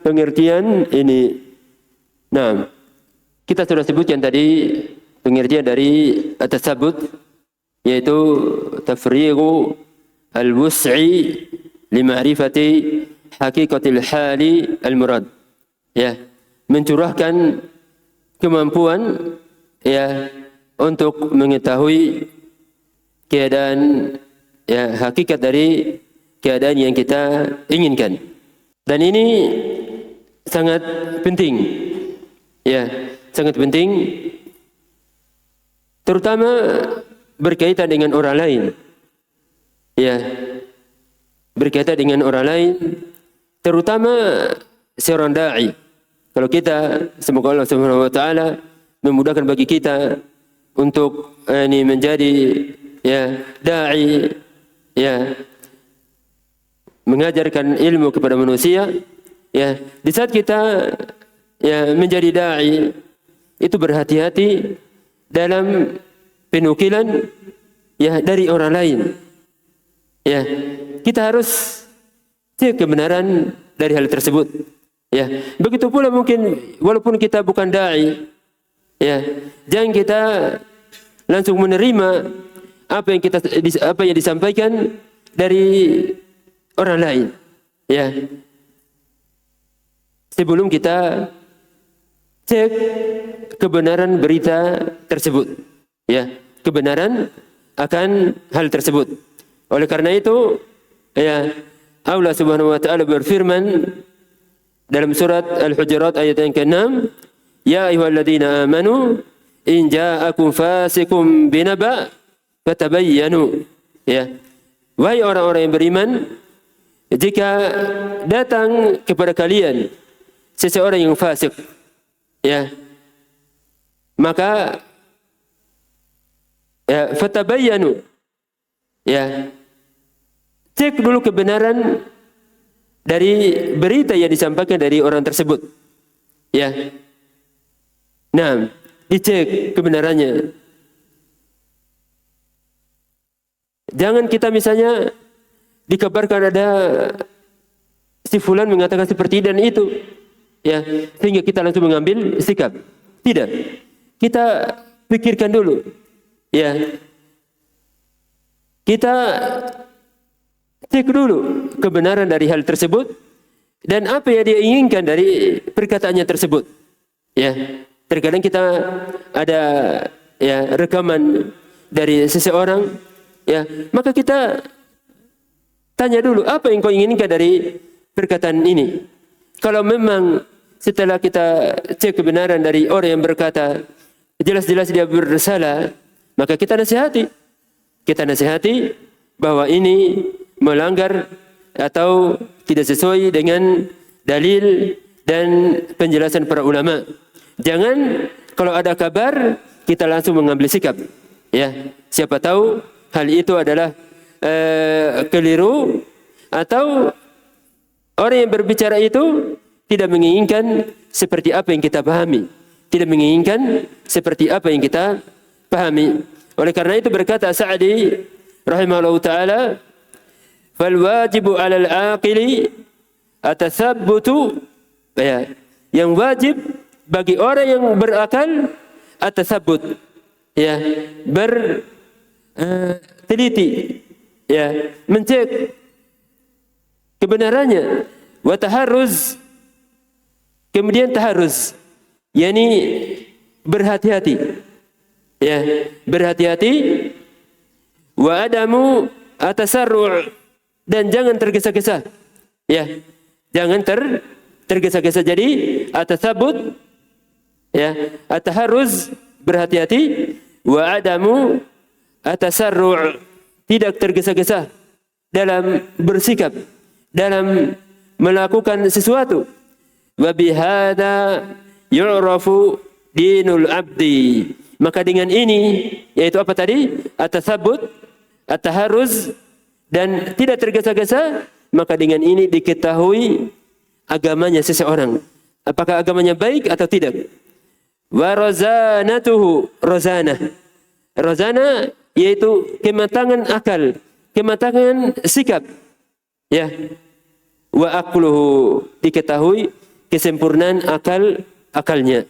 pengertian ini. Nah, kita sudah sebutkan tadi pengertian dari at-tasabbut, yaitu tafrigu al-wus'i lima'rifati haqiqatil hali al-murad. Mencurahkan kemampuan untuk mengetahui keadaan, hakikat dari keadaan yang kita inginkan. Dan ini sangat penting, sangat penting, terutama berkaitan dengan orang lain, berkaitan dengan orang lain, terutama seorang da'i. Kalau kita, semoga Allah Subhanahu wa taala memudahkan bagi kita untuk menjadi da'i, mengajarkan ilmu kepada manusia. Di saat kita menjadi da'i, itu berhati-hati dalam penukilan dari orang lain. Kita harus cek kebenaran dari hal tersebut. Begitu pula mungkin walaupun kita bukan da'i, jangan kita langsung menerima apa yang disampaikan dari orang lain. Sebelum kita cek kebenaran berita tersebut, kebenaran akan hal tersebut. Oleh karena itu, Allah Subhanahu wa taala berfirman dalam surat Al-Hujurat ayat yang ke-6, ya ayyuhalladzina amanu in ja'akum fasiqun binaba fatabayyanu. Wahai orang-orang yang beriman, jika datang kepada kalian seseorang yang fasik, maka fatabayyanu, cek dulu kebenaran dari berita yang disampaikan dari orang tersebut. Ya. Nah, dicek kebenarannya. Jangan kita misalnya dikabarkan ada si fulan mengatakan seperti dan itu, ya, sehingga kita langsung mengambil sikap. Tidak. Kita pikirkan dulu. Ya. Kita cek dulu kebenaran dari hal tersebut dan apa yang dia inginkan dari perkataannya tersebut. Ya, terkadang kita ada ya rekaman dari seseorang, ya, maka kita tanya dulu apa yang kau inginkan dari perkataan ini. Kalau memang setelah kita cek kebenaran dari orang yang berkata jelas-jelas dia bersalah, maka kita nasihati. Kita nasihati bahwa ini melanggar atau tidak sesuai dengan dalil dan penjelasan para ulama. Jangan kalau ada kabar kita langsung mengambil sikap. Ya, siapa tahu hal itu adalah keliru atau orang yang berbicara itu tidak menginginkan seperti apa yang kita pahami, tidak menginginkan seperti apa yang kita pahami. Oleh karena itu berkata Sa'di rahimahullah taala, fal wajibu 'alal aqili atathabbutu, ya, yang wajib bagi orang yang berakal atathabbut, ya, teliti, ya, mencek kebenarannya, wa taharruz, kemudian taharruz, yakni berhati-hati, ya, berhati-hati, wa adamu atasarru', dan jangan tergesa-gesa, ya, jangan tergesa-gesa. Jadi atasabut, ya, ataharruz, berhati-hati, wa adamu atasarru', tidak tergesa-gesa dalam bersikap, dalam melakukan sesuatu. Wa bihadza yu'rafu dinul abdi, maka dengan ini, yaitu apa tadi? Atasabut, ataharruz, dan tidak tergesa-gesa, maka dengan ini diketahui agamanya seseorang, apakah agamanya baik atau tidak. Wa rozanatuhu, rozanah, rozana yaitu kematangan akal, kematangan sikap, ya. Wa aqluhu, diketahui kesempurnaan akalnya,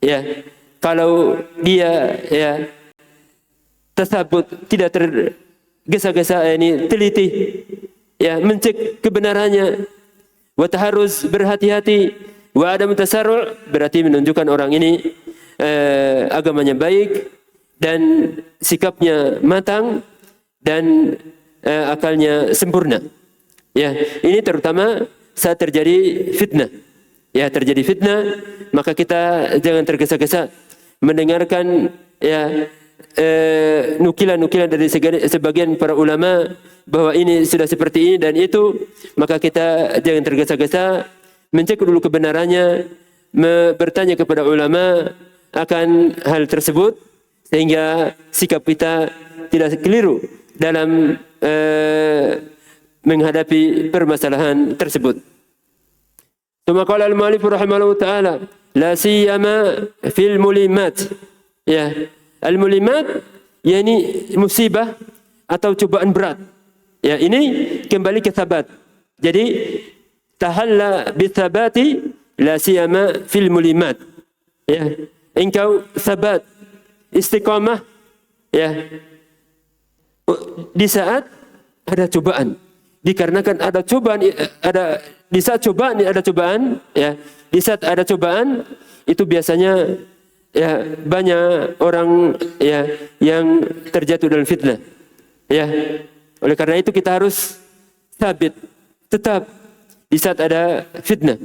ya. Kalau dia, ya, tersebut tidak tergesa-gesa, ini teliti, ya, mencek kebenarannya, wa taharruz, berhati-hati, wa adam tasarru', berarti menunjukkan orang ini agamanya baik dan sikapnya matang dan akalnya sempurna. Ya, ini terutama saat terjadi fitnah. Ya, terjadi fitnah, maka kita jangan tergesa-gesa mendengarkan, ya, nukilan-nukilan dari sebagian para ulama bahwa ini sudah seperti ini dan itu, maka kita jangan tergesa-gesa, mencek dulu kebenarannya, bertanya kepada ulama akan hal tersebut sehingga sikap kita tidak keliru dalam menghadapi permasalahan tersebut. Tsumma qala al-mu'allif rahimahullah taala la siyama fil mulimat, ya, al-mulimat yakni musibah atau cobaan berat, ya, ini kembali ke sabat. Jadi tahalla bi sabati la siyama fil mulimat, ya, engkau sabat istiqamah, ya, di saat ada cobaan, dikarenakan ada cobaan, ada di saat cobaan ada cobaan, ya, di saat ada cobaan itu biasanya, ya, banyak orang, ya, yang terjatuh dalam fitnah, ya. Oleh karena itu kita harus sabit, tetap di saat ada fitnah,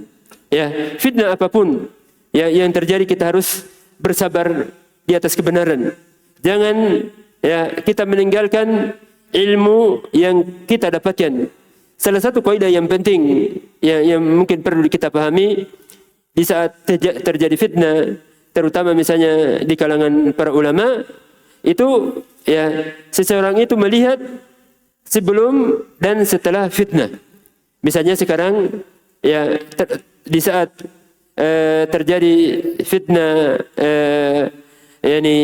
ya, fitnah apapun, ya, yang terjadi kita harus bersabar di atas kebenaran. Jangan, ya, kita meninggalkan ilmu yang kita dapatkan. Salah satu kaidah yang penting, ya, yang mungkin perlu kita pahami di saat terjadi fitnah, terutama misalnya di kalangan para ulama, itu, ya, seseorang itu melihat sebelum dan setelah fitnah. Misalnya sekarang ya di saat terjadi fitnah yakni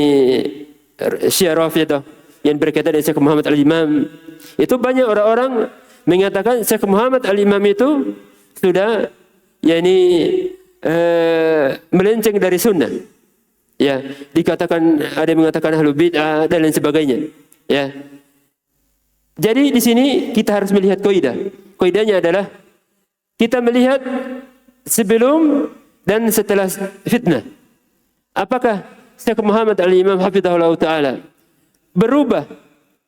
Syiah Rafidah yang berkaitan dengan Syekh Muhammad Al-Imam, itu banyak orang-orang mengatakan Syekh Muhammad Al-Imam itu sudah yakni melenceng dari sunnah. Ya, dikatakan ada yang mengatakan ahlu bid'ah dan lain sebagainya. Ya. Jadi di sini kita harus melihat kaidah. Kaidahnya adalah kita melihat sebelum dan setelah fitnah. Apakah Syekh Muhammad Al-Imam hafizahullah taala berubah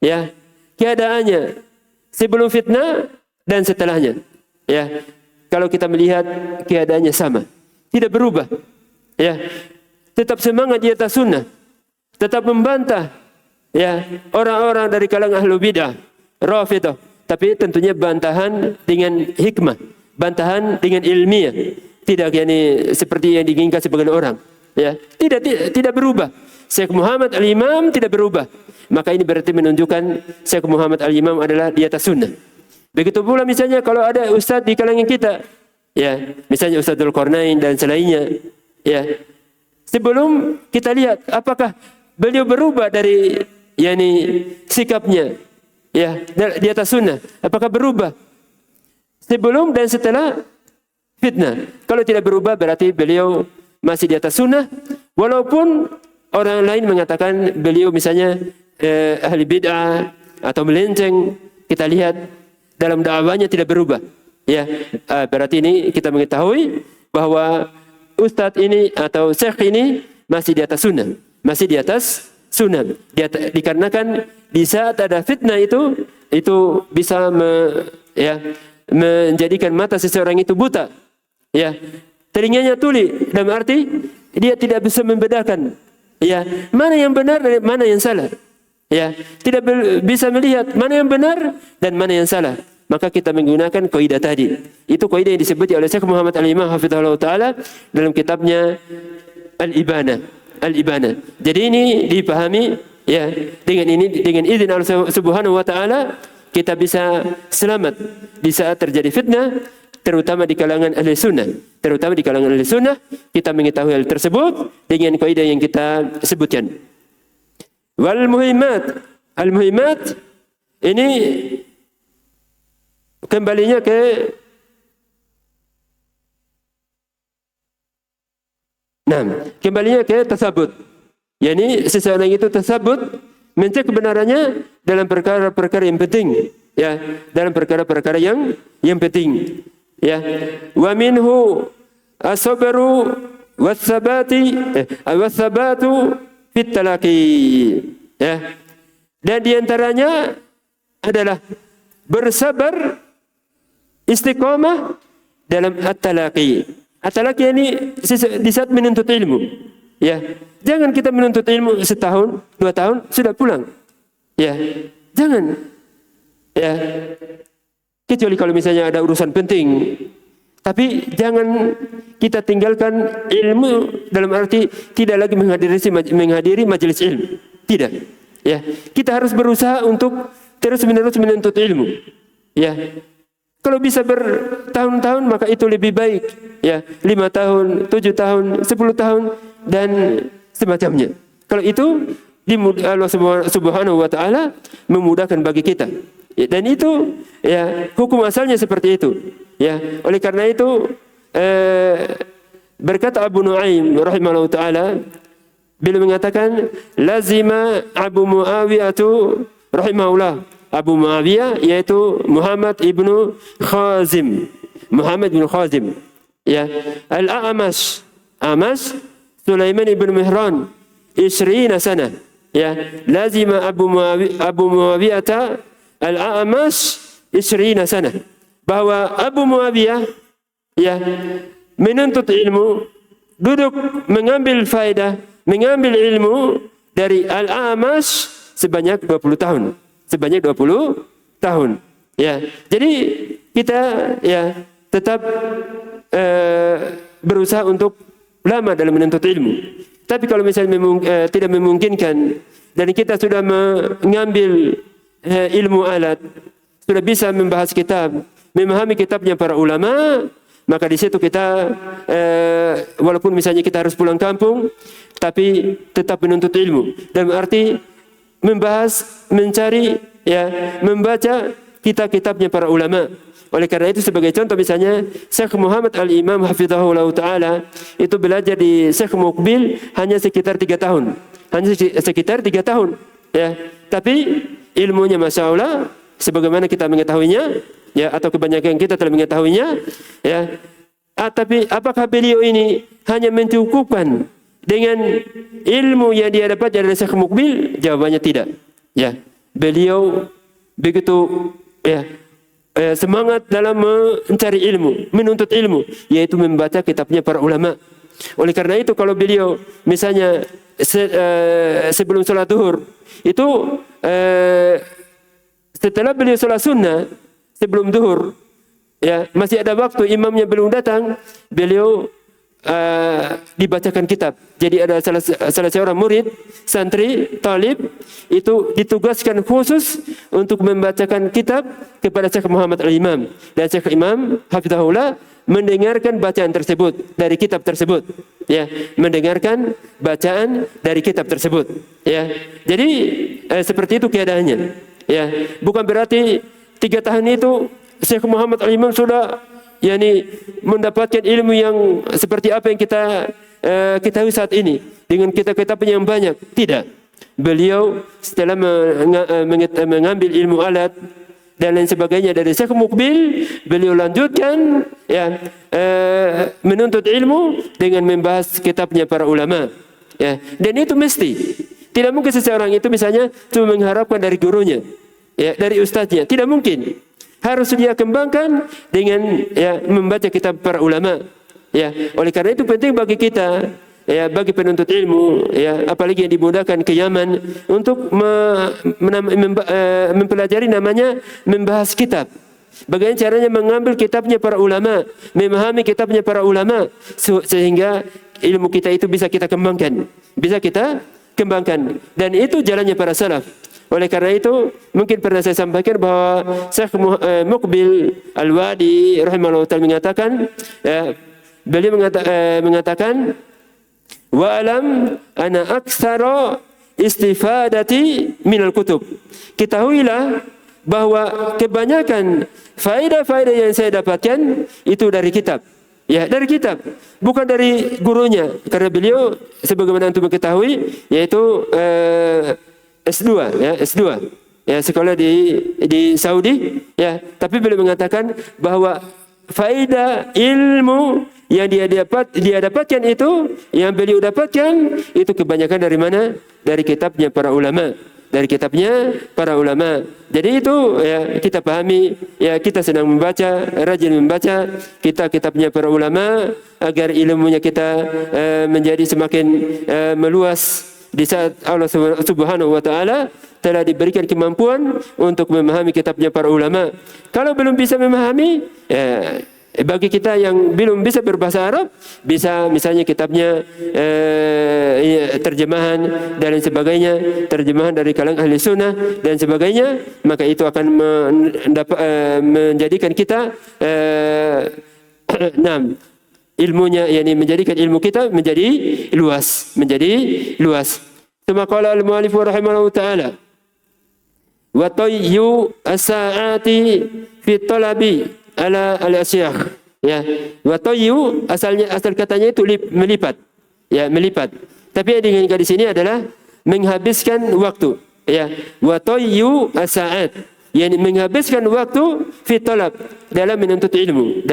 ya keadaannya sebelum fitnah dan setelahnya? Ya. Kalau kita melihat keadaannya sama, tidak berubah. Ya. Tetap semangat di atas sunnah, tetap membantah ya orang-orang dari kalangan ahlu bidah, Rafidah, tapi tentunya bantahan dengan hikmah, bantahan dengan ilmiah, tidak yakni seperti yang diinginkan sebagian orang. Ya, tidak berubah. Syekh Muhammad Al-Imam tidak berubah. Maka ini berarti menunjukkan Syekh Muhammad Al-Imam adalah di atas sunnah. Begitu pula misalnya kalau ada ustaz di kalangan kita, ya, misalnya Ustaz Dzulqarnain dan selainnya, ya. Sebelum kita lihat apakah beliau berubah dari yakni sikapnya ya di atas sunnah, apakah berubah sebelum dan setelah fitnah. Kalau tidak berubah berarti beliau masih di atas sunnah, walaupun orang lain mengatakan beliau misalnya ahli bid'ah atau melenceng, kita lihat dalam dakwahnya tidak berubah. Ya, berarti ini kita mengetahui bahwa ustadz ini atau syekh ini masih di atas sunnah, masih di atas sunnah. Dikarenakan di saat ada fitnah itu bisa menjadikan mata seseorang itu buta, ya, telinganya tuli, dalam arti dia tidak bisa membedakan, ya, mana yang benar dan mana yang salah, ya, tidak bisa melihat mana yang benar dan mana yang salah. Maka kita menggunakan kaidah tadi. Itu kaidah yang disebut oleh Syekh Muhammad Al-Imam hafizahullah taala dalam kitabnya Al-Ibana. Al-Ibana. Jadi ini dipahami ya, dengan izin Allah Subhanahu wa taala kita bisa selamat di saat terjadi fitnah, terutama di kalangan ahli sunnah. Terutama di kalangan ahli sunnah kita mengetahui hal tersebut dengan kaidah yang kita sebutkan. Wal muhimmat. Al-muhimmat ini kembalinya ke tasabut. Yani seseorang itu tasabut mencek kebenarannya dalam perkara-perkara yang penting, ya, dalam perkara-perkara yang penting, ya. Wa minhu as-sabru was-sabatu fit talaqi, ya. Dan di antaranya adalah bersabar, istiqomah dalam at-talaqi. At-talaqi ini di saat menuntut ilmu. Ya, jangan kita menuntut ilmu setahun, 2 tahun sudah pulang. Ya, jangan. Ya, kecuali kalau misalnya ada urusan penting. Tapi jangan kita tinggalkan ilmu dalam arti tidak lagi menghadiri majelis ilmu. Tidak. Ya, kita harus berusaha untuk terus-menerus menuntut ilmu. Ya. Kalau bisa bertahun-tahun maka itu lebih baik, ya, 5 tahun, 7 tahun, 10 tahun dan semacamnya. Kalau itu Allah Subhanahu wa taala memudahkan bagi kita. Ya, dan itu ya hukum asalnya seperti itu. Ya, oleh karena itu berkata Abu Nuaim rahimahullah taala, beliau mengatakan lazima Abu Muawiyah rahimahullah. Abu Muawiyah yaitu Muhammad ibnu Khazim. Muhammad ibnu Khazim. Ya. Al-A'mash. Sulaiman ibnu Mihran. 20 sana. Ya. Lazima Abu Muawiyah Al-A'mash 20 sana. Bahwa Abu Muawiyah ya menuntut ilmu, duduk mengambil faedah, mengambil ilmu dari Al-A'mash sebanyak 20 tahun. Sebanyak 20 tahun. Ya. Jadi kita ya tetap berusaha untuk lama dalam menuntut ilmu. Tapi kalau misalnya tidak memungkinkan dan kita sudah mengambil ilmu alat, sudah bisa membahas kitab, memahami kitabnya para ulama, maka di situ kita walaupun misalnya kita harus pulang kampung, tapi tetap menuntut ilmu. Dan berarti membahas, mencari, membaca kitab-kitabnya para ulama. Oleh karena itu sebagai contoh misalnya Syekh Muhammad Al-Imam Hafizahullah Ta'ala itu belajar di Syekh Muqbil hanya sekitar 3 tahun. Hanya sekitar 3 tahun. Ya. Tapi ilmunya Masya Allah sebagaimana kita mengetahuinya, atau kebanyakan kita telah mengetahuinya, tapi apakah beliau ini hanya mencukupkan dengan ilmu yang dia dapat dari Syekh Muqbil? Jawabannya tidak. Beliau begitu semangat dalam mencari ilmu, menuntut ilmu, yaitu membaca kitabnya para ulama. Oleh karena itu kalau beliau misalnya sebelum sholat zuhur itu setelah beliau sholat sunnah sebelum zuhur, masih ada waktu, imamnya belum datang, beliau dibacakan kitab. Jadi ada salah seorang murid, santri, talib itu ditugaskan khusus untuk membacakan kitab kepada Syekh Muhammad Al-Imam, dan Syekh Imam Hafizahullah mendengarkan bacaan tersebut dari kitab tersebut, mendengarkan bacaan dari kitab tersebut, Jadi seperti itu keadaannya, Bukan berarti 3 tahun itu Syekh Muhammad Al-Imam sudah mendapatkan ilmu yang seperti apa yang kita ketahui saat ini dengan kitab-kitab yang banyak. Tidak. Beliau setelah mengambil ilmu alat dan lain sebagainya dari Syekh Muqbil, beliau lanjutkan menuntut ilmu dengan membahas kitabnya para ulama. Dan itu mesti. Tidak mungkin seseorang itu misalnya cuma mengharapkan dari gurunya, dari ustadznya. Tidak mungkin. Harus dia kembangkan dengan membaca kitab para ulama. Oleh karena itu penting bagi kita, bagi penuntut ilmu, apalagi yang dimudahkan ke Yaman untuk mempelajari namanya membahas kitab. Bagaimana caranya mengambil kitabnya para ulama, memahami kitabnya para ulama, sehingga ilmu kita itu bisa kita kembangkan, dan itu jalannya para salaf. Oleh karena itu mungkin pernah saya sampaikan bahwa Syekh Muqbil Al-Wadi rahimahullah ta'ala mengatakan, beliau mengatakan wa alam ana aktsara istifadati minal kutub. Ketahuilah bahwa kebanyakan faedah-faedah yang saya dapatkan itu dari kitab. Dari kitab, bukan dari gurunya. Karena beliau sebagaimana antum ketahui yaitu S2, sekolah di Saudi, tapi beliau mengatakan bahwa faedah ilmu yang dia dapatkan itu, yang beliau dapatkan itu kebanyakan dari mana? Dari kitabnya para ulama, Jadi itu kita pahami, kita sedang membaca, rajin membaca kitabnya para ulama agar ilmunya kita menjadi semakin meluas. Di saat Allah Subhanahu wa Ta'ala telah diberikan kemampuan untuk memahami kitabnya para ulama. Kalau belum bisa memahami, bagi kita yang belum bisa berbahasa Arab, bisa misalnya kitabnya terjemahan dan lain sebagainya, terjemahan dari kalangan ahli sunnah dan sebagainya, maka itu akan menjadikan kita ilmunya, menjadikan ilmu kita menjadi luas. Tsumma qala al-mu'allif rahimahullah ta'ala wa tayyu as-sa'ati fi talabi ala al-asyakh. Wa tayyu asal katanya itu melipat. Tapi dengan di sini adalah menghabiskan waktu. Wa tayyu as-sa'at, menghabiskan waktu fi talab, dalam menuntut ilmu,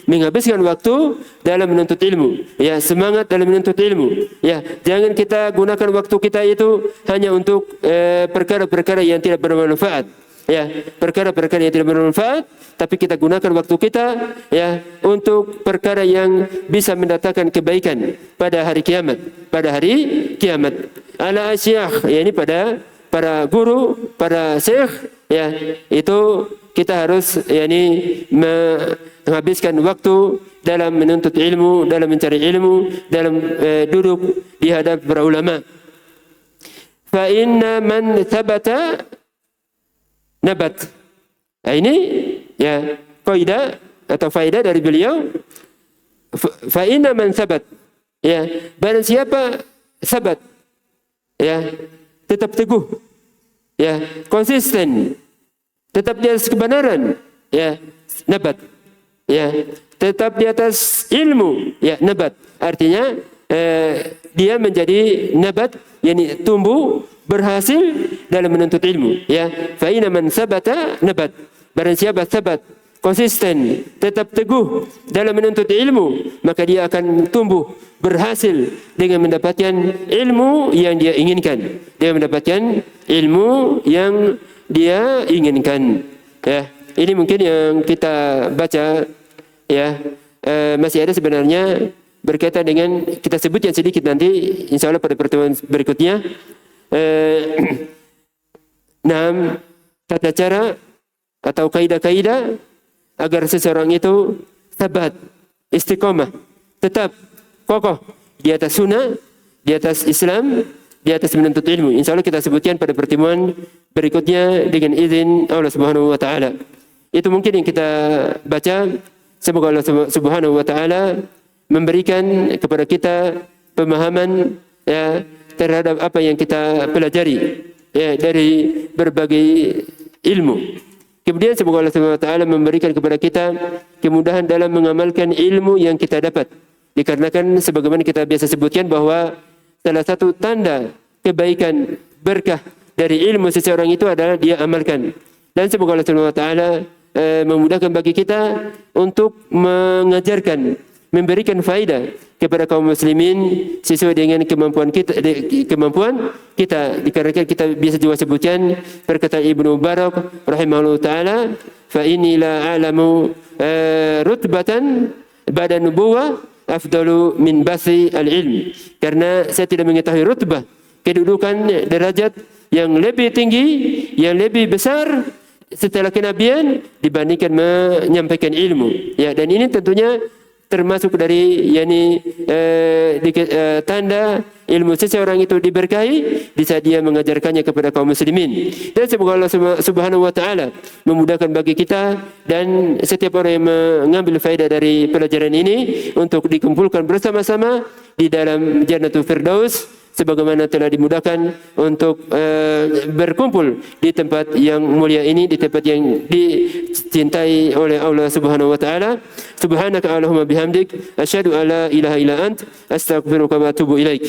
menghabiskan waktu dalam menuntut ilmu, semangat dalam menuntut ilmu, jangan kita gunakan waktu kita itu hanya untuk perkara-perkara yang tidak bermanfaat, tapi kita gunakan waktu kita untuk perkara yang bisa mendatangkan kebaikan pada hari kiamat, ala asyakh, pada para guru, para syekh, itu kita harus menghabiskan waktu dalam menuntut ilmu, dalam mencari ilmu, dalam duduk di hadapan para ulama. Fa inna man thabata nabat. Nah, ini ya kaidah atau faedah dari beliau, fa inna man sabat, ya, barang siapa sabat, ya, tetap teguh, ya, konsisten, tetap di atas kebenaran, ya, nabat, ya, tetap di atas ilmu, ya, nabat. Artinya dia menjadi nabat, yakni tumbuh, berhasil dalam menuntut ilmu, ya. Fa inna man sabata nabat, barang siapa sabat, konsisten, tetap teguh dalam menuntut ilmu, maka dia akan tumbuh, berhasil dengan mendapatkan ilmu yang dia inginkan, dia mendapatkan ilmu yang dia inginkan, ya. Ini mungkin yang kita baca, ya. Masih ada sebenarnya berkaitan dengan, kita sebut yang sedikit nanti insya Allah pada pertemuan berikutnya. 6 tata cara atau kaidah-kaidah agar seseorang itu sabat, istiqomah, tetap kokoh di atas sunnah, di atas Islam, di atas menuntut ilmu. Insya Allah kita sebutkan pada pertemuan berikutnya dengan izin Allah Subhanahu wa taala. Itu mungkin yang kita baca. Semoga Allah Subhanahu wa taala memberikan kepada kita pemahaman, ya, terhadap apa yang kita pelajari, ya, dari berbagai ilmu. Kemudian semoga Allah Subhanahu wa taala memberikan kepada kita kemudahan dalam mengamalkan ilmu yang kita dapat. Dikarenakan sebagaimana kita biasa sebutkan bahwa salah satu tanda kebaikan berkah dari ilmu seseorang itu adalah dia amalkan. Dan semoga Allah Subhanahu wa taala memudahkan bagi kita untuk mengajarkan, memberikan faedah kepada kaum muslimin sesuai dengan kemampuan kita. Dikarenakan kita bisa juga sebutkan perkataan Ibnu Mubarak rahimahullah taala, fa inni la a'lamu rutbatan ba'da nubuwah afdalu min basi al-ilm. Karena saya tidak mengetahui rutbah, kedudukan derajat yang lebih tinggi, yang lebih besar setelah kenabian dibandingkan menyampaikan ilmu, ya. Dan ini tentunya termasuk dari tanda ilmu seseorang itu diberkahi bisa dia mengajarkannya kepada kaum muslimin. Dan semoga Allah Subhanahu wa taala memudahkan bagi kita dan setiap orang yang mengambil faedah dari pelajaran ini untuk dikumpulkan bersama-sama di dalam Jannatul Firdaus, sebagaimana telah dimudahkan untuk berkumpul di tempat yang mulia ini, di tempat yang dicintai oleh Allah Subhanahu wa taala. Subhanaka Allahumma bihamdik asyhadu an la ilaha illa ant astaghfiruka wa atubu ilaik.